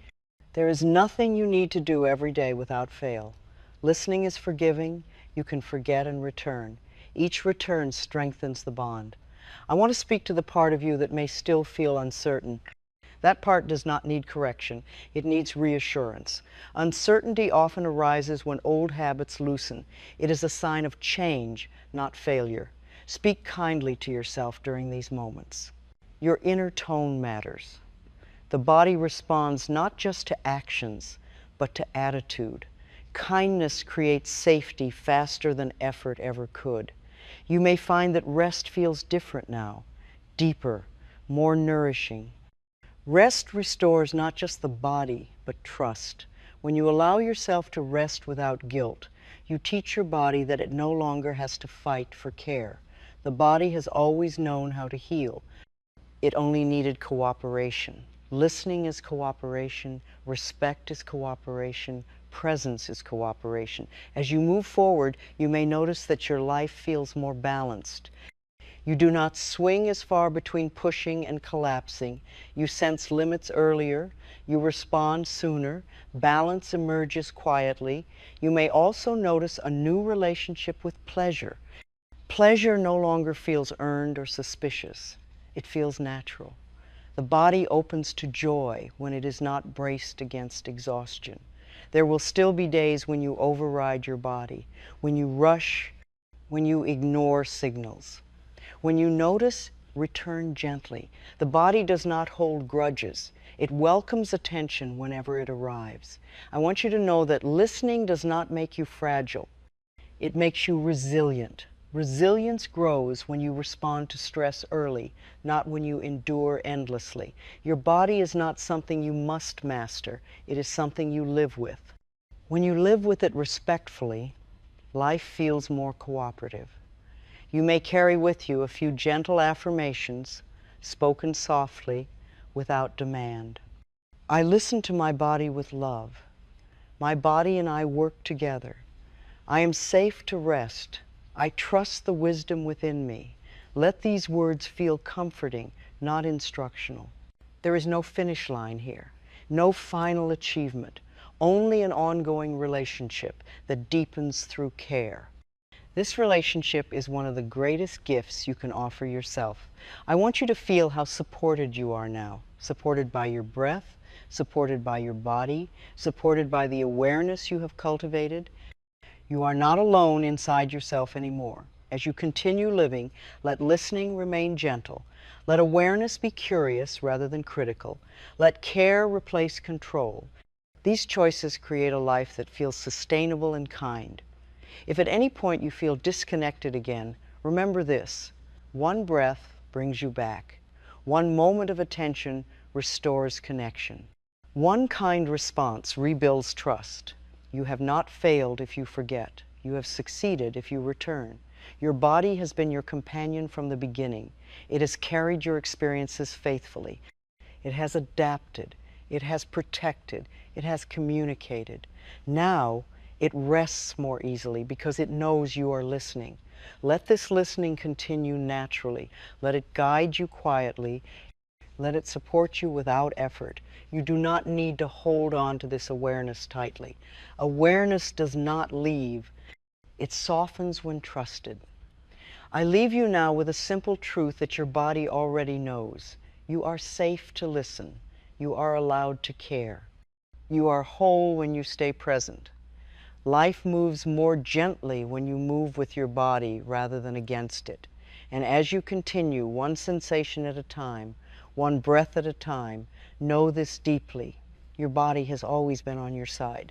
There is nothing you need to do every day without fail. Listening is forgiving. You can forget and return. Each return strengthens the bond. I want to speak to the part of you that may still feel uncertain. That part does not need correction. It needs reassurance. Uncertainty often arises when old habits loosen. It is a sign of change, not failure. Speak kindly to yourself during these moments. Your inner tone matters. The body responds not just to actions, but to attitude. Kindness creates safety faster than effort ever could. You may find that rest feels different now, deeper, more nourishing. Rest restores not just the body, but trust. When you allow yourself to rest without guilt, you teach your body that it no longer has to fight for care. The body has always known how to heal. It only needed cooperation. Listening is cooperation, respect is cooperation, presence is cooperation. As you move forward, you may notice that your life feels more balanced. You do not swing as far between pushing and collapsing. You sense limits earlier. You respond sooner. Balance emerges quietly. You may also notice a new relationship with pleasure. Pleasure no longer feels earned or suspicious. It feels natural. The body opens to joy when it is not braced against exhaustion. There will still be days when you override your body, when you rush, when you ignore signals. When you notice, return gently. The body does not hold grudges. It welcomes attention whenever it arrives. I want you to know that listening does not make you fragile. It makes you resilient. Resilience grows when you respond to stress early, not when you endure endlessly. Your body is not something you must master. It is something you live with. When you live with it respectfully, life feels more cooperative. You may carry with you a few gentle affirmations, spoken softly, without demand. I listen to my body with love. My body and I work together. I am safe to rest. I trust the wisdom within me. Let these words feel comforting, not instructional. There is no finish line here, no final achievement, only an ongoing relationship that deepens through care. This relationship is one of the greatest gifts you can offer yourself. I want you to feel how supported you are now, supported by your breath, supported by your body, supported by the awareness you have cultivated. You are not alone inside yourself anymore. As you continue living, let listening remain gentle. Let awareness be curious rather than critical. Let care replace control. These choices create a life that feels sustainable and kind. If at any point you feel disconnected again, remember this: one breath brings you back. One moment of attention restores connection. One kind response rebuilds trust. You have not failed if you forget. You have succeeded if you return. Your body has been your companion from the beginning. It has carried your experiences faithfully. It has adapted. It has protected. It has communicated. Now, it rests more easily because it knows you are listening. Let this listening continue naturally. Let it guide you quietly. Let it support you without effort. You do not need to hold on to this awareness tightly. Awareness does not leave. It softens when trusted. I leave you now with a simple truth that your body already knows. You are safe to listen. You are allowed to care. You are whole when you stay present. Life moves more gently when you move with your body rather than against it. And as you continue, one sensation at a time, one breath at a time, know this deeply: your body has always been on your side.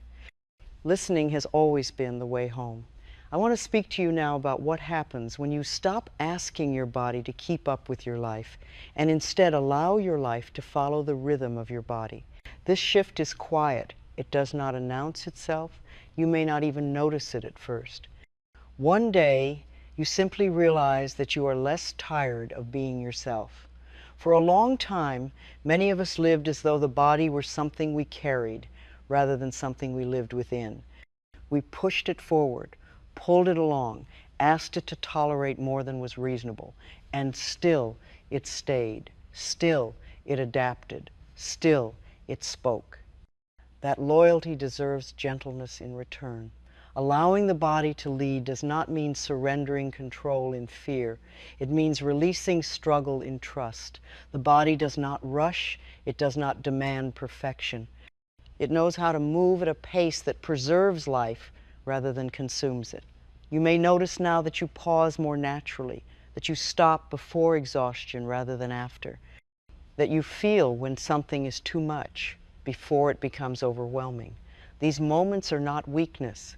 Listening has always been the way home. I want to speak to you now about what happens when you stop asking your body to keep up with your life and instead allow your life to follow the rhythm of your body. This shift is quiet. It does not announce itself. You may not even notice it at first. One day, you simply realize that you are less tired of being yourself. For a long time, many of us lived as though the body were something we carried rather than something we lived within. We pushed it forward, pulled it along, asked it to tolerate more than was reasonable, and still it stayed. Still it adapted. Still it spoke. That loyalty deserves gentleness in return. Allowing the body to lead does not mean surrendering control in fear. It means releasing struggle in trust. The body does not rush. It does not demand perfection. It knows how to move at a pace that preserves life rather than consumes it. You may notice now that you pause more naturally, that you stop before exhaustion rather than after, that you feel when something is too much before it becomes overwhelming. These moments are not weakness.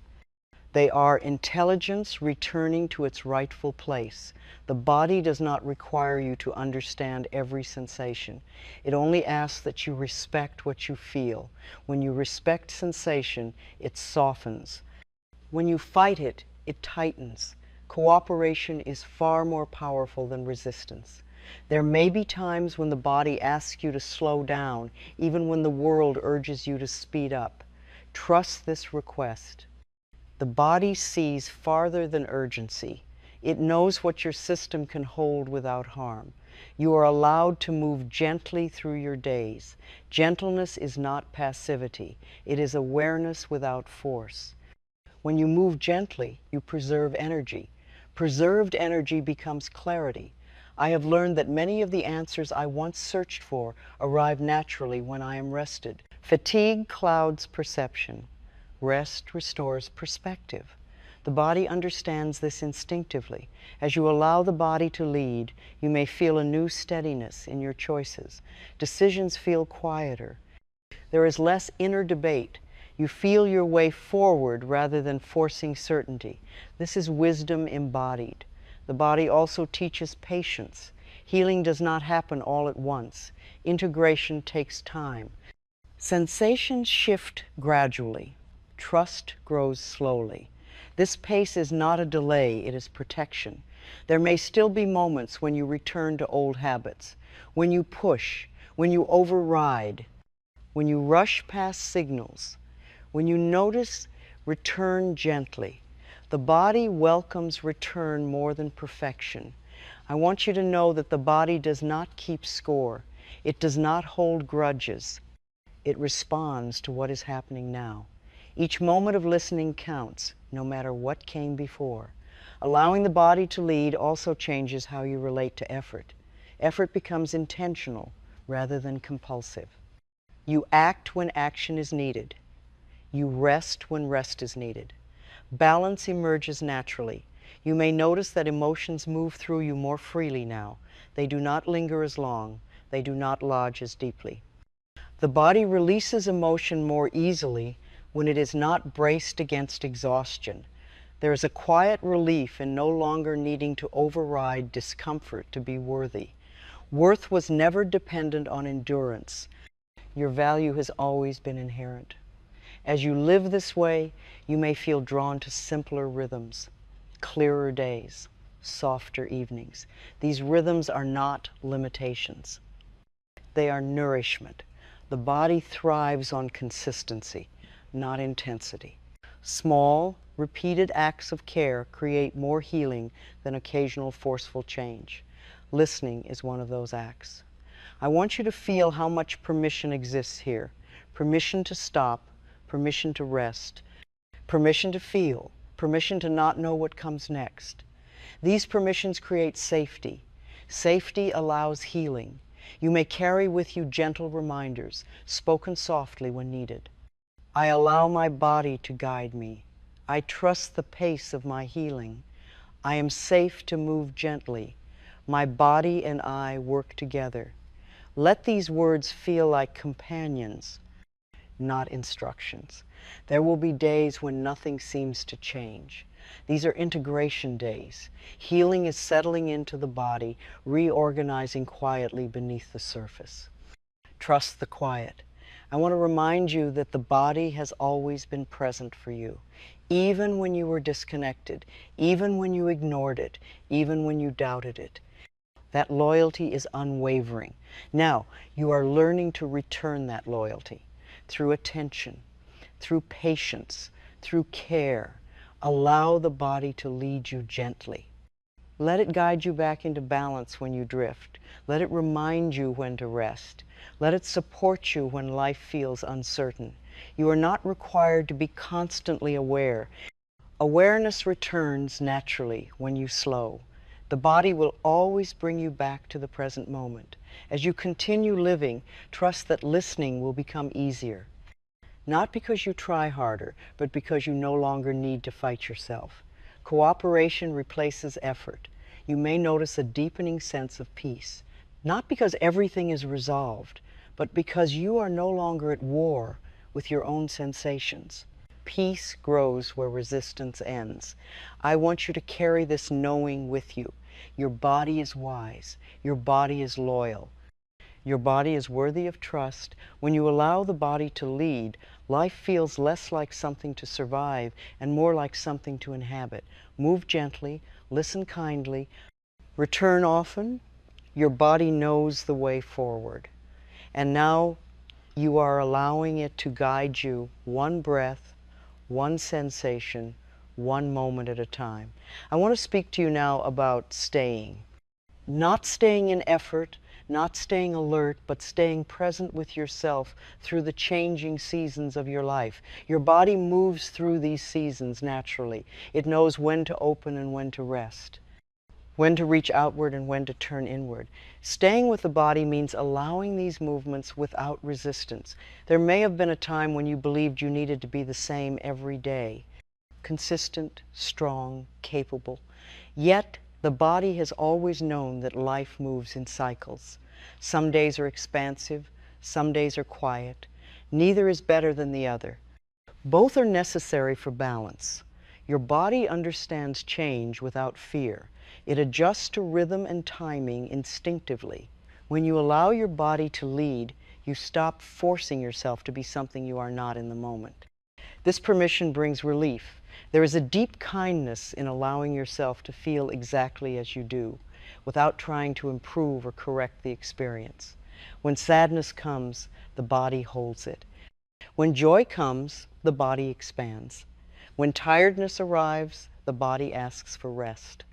They are intelligence returning to its rightful place. The body does not require you to understand every sensation. It only asks that you respect what you feel. When you respect sensation, it softens. When you fight it, it tightens. Cooperation is far more powerful than resistance. There may be times when the body asks you to slow down, even when the world urges you to speed up. Trust this request. The body sees farther than urgency. It knows what your system can hold without harm. You are allowed to move gently through your days. Gentleness is not passivity. It is awareness without force. When you move gently, you preserve energy. Preserved energy becomes clarity. I have learned that many of the answers I once searched for arrive naturally when I am rested. Fatigue clouds perception. Rest restores perspective. The body understands this instinctively. As you allow the body to lead, you may feel a new steadiness in your choices. Decisions feel quieter. There is less inner debate. You feel your way forward rather than forcing certainty. This is wisdom embodied. The body also teaches patience. Healing does not happen all at once. Integration takes time. Sensations shift gradually. Trust grows slowly. This pace is not a delay, it is protection. There may still be moments when you return to old habits, when you push, when you override, when you rush past signals. When you notice, return gently. The body welcomes return more than perfection. I want you to know that the body does not keep score. It does not hold grudges. It responds to what is happening now. Each moment of listening counts, no matter what came before. Allowing the body to lead also changes how you relate to effort. Effort becomes intentional rather than compulsive. You act when action is needed. You rest when rest is needed. Balance emerges naturally. You may notice that emotions move through you more freely now. They do not linger as long. They do not lodge as deeply. The body releases emotion more easily when it is not braced against exhaustion. There is a quiet relief in no longer needing to override discomfort to be worthy. Worth was never dependent on endurance. Your value has always been inherent. As you live this way, you may feel drawn to simpler rhythms, clearer days, softer evenings. These rhythms are not limitations. They are nourishment. The body thrives on consistency, not intensity. Small, repeated acts of care create more healing than occasional forceful change. Listening is one of those acts. I want you to feel how much permission exists here. Permission to stop, permission to rest, permission to feel, permission to not know what comes next. These permissions create safety. Safety allows healing. You may carry with you gentle reminders, spoken softly when needed. I allow my body to guide me. I trust the pace of my healing. I am safe to move gently. My body and I work together. Let these words feel like companions, not instructions. There will be days when nothing seems to change. These are integration days. Healing is settling into the body, reorganizing quietly beneath the surface. Trust the quiet. I want to remind you that the body has always been present for you, even when you were disconnected, even when you ignored it, even when you doubted it. That loyalty is unwavering. Now, you are learning to return that loyalty through attention, through patience, through care. Allow the body to lead you gently. Let it guide you back into balance when you drift. Let it remind you when to rest. Let it support you when life feels uncertain. You are not required to be constantly aware. Awareness returns naturally when you slow. The body will always bring you back to the present moment. As you continue living, trust that listening will become easier. Not because you try harder, but because you no longer need to fight yourself. Cooperation replaces effort. You may notice a deepening sense of peace. Not because everything is resolved, but because you are no longer at war with your own sensations. Peace grows where resistance ends. I want you to carry this knowing with you. Your body is wise. Your body is loyal. Your body is worthy of trust. When you allow the body to lead, life feels less like something to survive and more like something to inhabit. Move gently, listen kindly, return often. Your body knows the way forward. And now, You are allowing it to guide you one breath, one sensation, one moment at a time. I want to speak to you now about staying. Not staying in effort, not staying alert, but staying present with yourself through the changing seasons of your life. Your body moves through these seasons naturally. It knows when to open and when to rest, when to reach outward and when to turn inward. Staying with the body means allowing these movements without resistance. There may have been a time when you believed you needed to be the same every day, consistent, strong, capable. Yet, the body has always known that life moves in cycles. Some days are expansive, some days are quiet. Neither is better than the other. Both are necessary for balance. Your body understands change without fear. It adjusts to rhythm and timing instinctively. When you allow your body to lead, you stop forcing yourself to be something you are not in the moment. This permission brings relief. There is a deep kindness in allowing yourself to feel exactly as you do, without trying to improve or correct the experience. When sadness comes, the body holds it. When joy comes, the body expands. When tiredness arrives, the body asks for rest.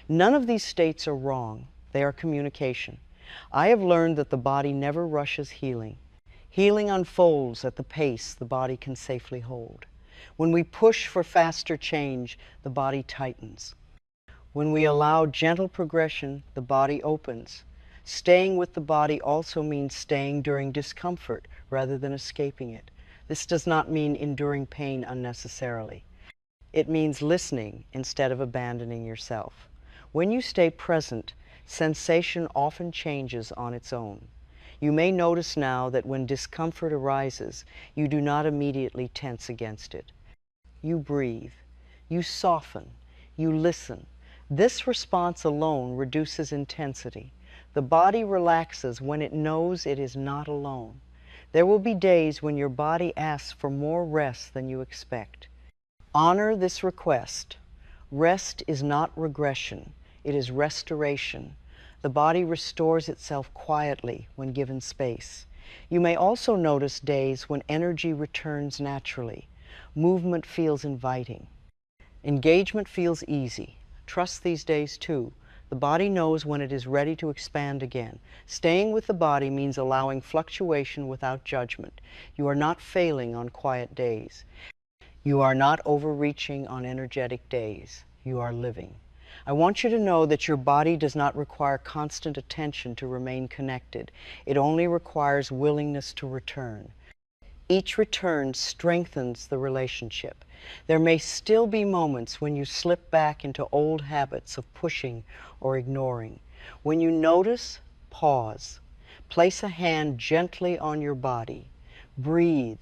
None of these states are wrong. They are communication. I have learned that the body never rushes healing. Healing unfolds at the pace the body can safely hold. When we push for faster change, the body tightens. When we allow gentle progression, the body opens. Staying with the body also means staying during discomfort rather than escaping it. This does not mean enduring pain unnecessarily. It means listening instead of abandoning yourself. When you stay present, sensation often changes on its own. You may notice now that when discomfort arises, you do not immediately tense against it. You breathe, you soften, you listen. This response alone reduces intensity. The body relaxes when it knows it is not alone. There will be days when your body asks for more rest than you expect. Honor this request. Rest is not regression, it is restoration. The body restores itself quietly when given space. You may also notice days when energy returns naturally. Movement feels inviting. Engagement feels easy. Trust these days too. The body knows when it is ready to expand again. Staying with the body means allowing fluctuation without judgment. You are not failing on quiet days. You are not overreaching on energetic days. You are living. I want you to know that your body does not require constant attention to remain connected. It only requires willingness to return. Each return strengthens the relationship. There may still be moments when you slip back into old habits of pushing or ignoring. When you notice, pause. Place a hand gently on your body. Breathe.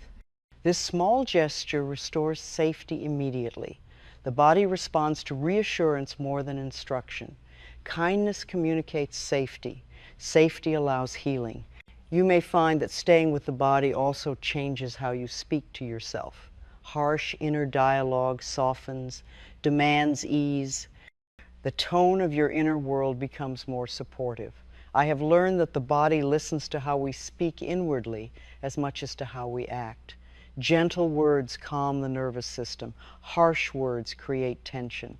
This small gesture restores safety immediately. The body responds to reassurance more than instruction. Kindness communicates safety. Safety allows healing. You may find that staying with the body also changes how you speak to yourself. Harsh inner dialogue softens, demands ease. The tone of your inner world becomes more supportive. I have learned that the body listens to how we speak inwardly as much as to how we act. Gentle words calm the nervous system. Harsh words create tension.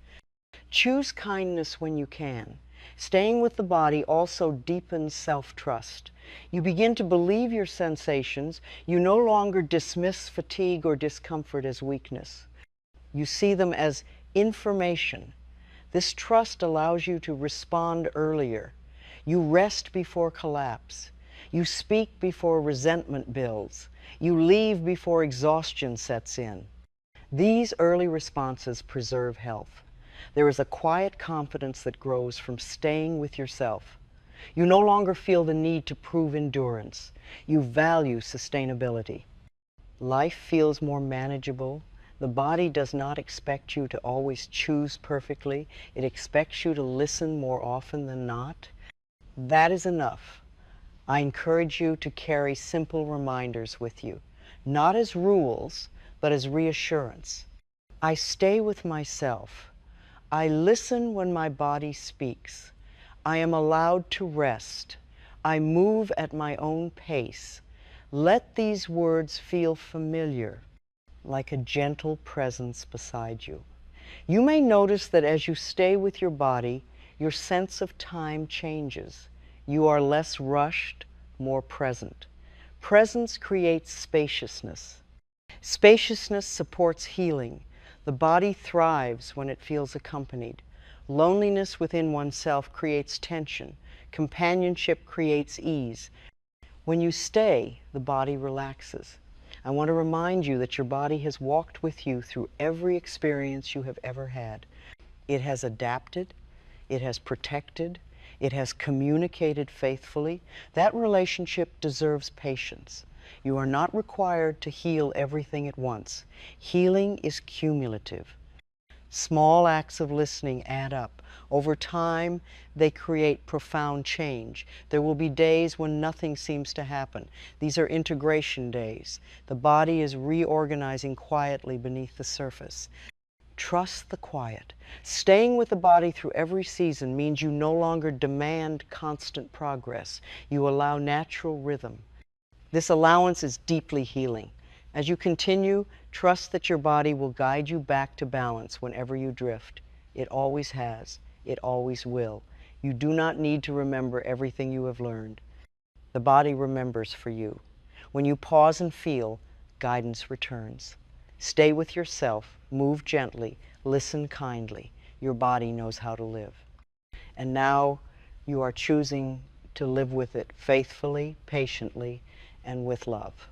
Choose kindness when you can. Staying with the body also deepens self-trust. You begin to believe your sensations. You no longer dismiss fatigue or discomfort as weakness. You see them as information. This trust allows you to respond earlier. You rest before collapse. You speak before resentment builds. You leave before exhaustion sets in. These early responses preserve health. There is a quiet confidence that grows from staying with yourself. You no longer feel the need to prove endurance. You value sustainability. Life feels more manageable. The body does not expect you to always choose perfectly. It expects you to listen more often than not. That is enough. I encourage you to carry simple reminders with you, not as rules, but as reassurance. I stay with myself. I listen when my body speaks. I am allowed to rest. I move at my own pace. Let these words feel familiar, like a gentle presence beside you. You may notice that as you stay with your body, your sense of time changes. You are less rushed, more present. Presence creates spaciousness. Spaciousness supports healing. The body thrives when it feels accompanied. Loneliness within oneself creates tension. Companionship creates ease. When you stay, the body relaxes. I want to remind you that your body has walked with you through every experience you have ever had. It has adapted, it has protected, it has communicated faithfully. That relationship deserves patience. You are not required to heal everything at once. Healing is cumulative. Small acts of listening add up. Over time, they create profound change. There will be days when nothing seems to happen. These are integration days. The body is reorganizing quietly beneath the surface. Trust the quiet. Staying with the body through every season means you no longer demand constant progress. You allow natural rhythm. This allowance is deeply healing. As you continue, trust that your body will guide you back to balance whenever you drift. It always has. It always will. You do not need to remember everything you have learned. The body remembers for you. When you pause and feel, guidance returns. Stay with yourself, move gently, listen kindly. Your body knows how to live. And now you are choosing to live with it faithfully, patiently, and with love.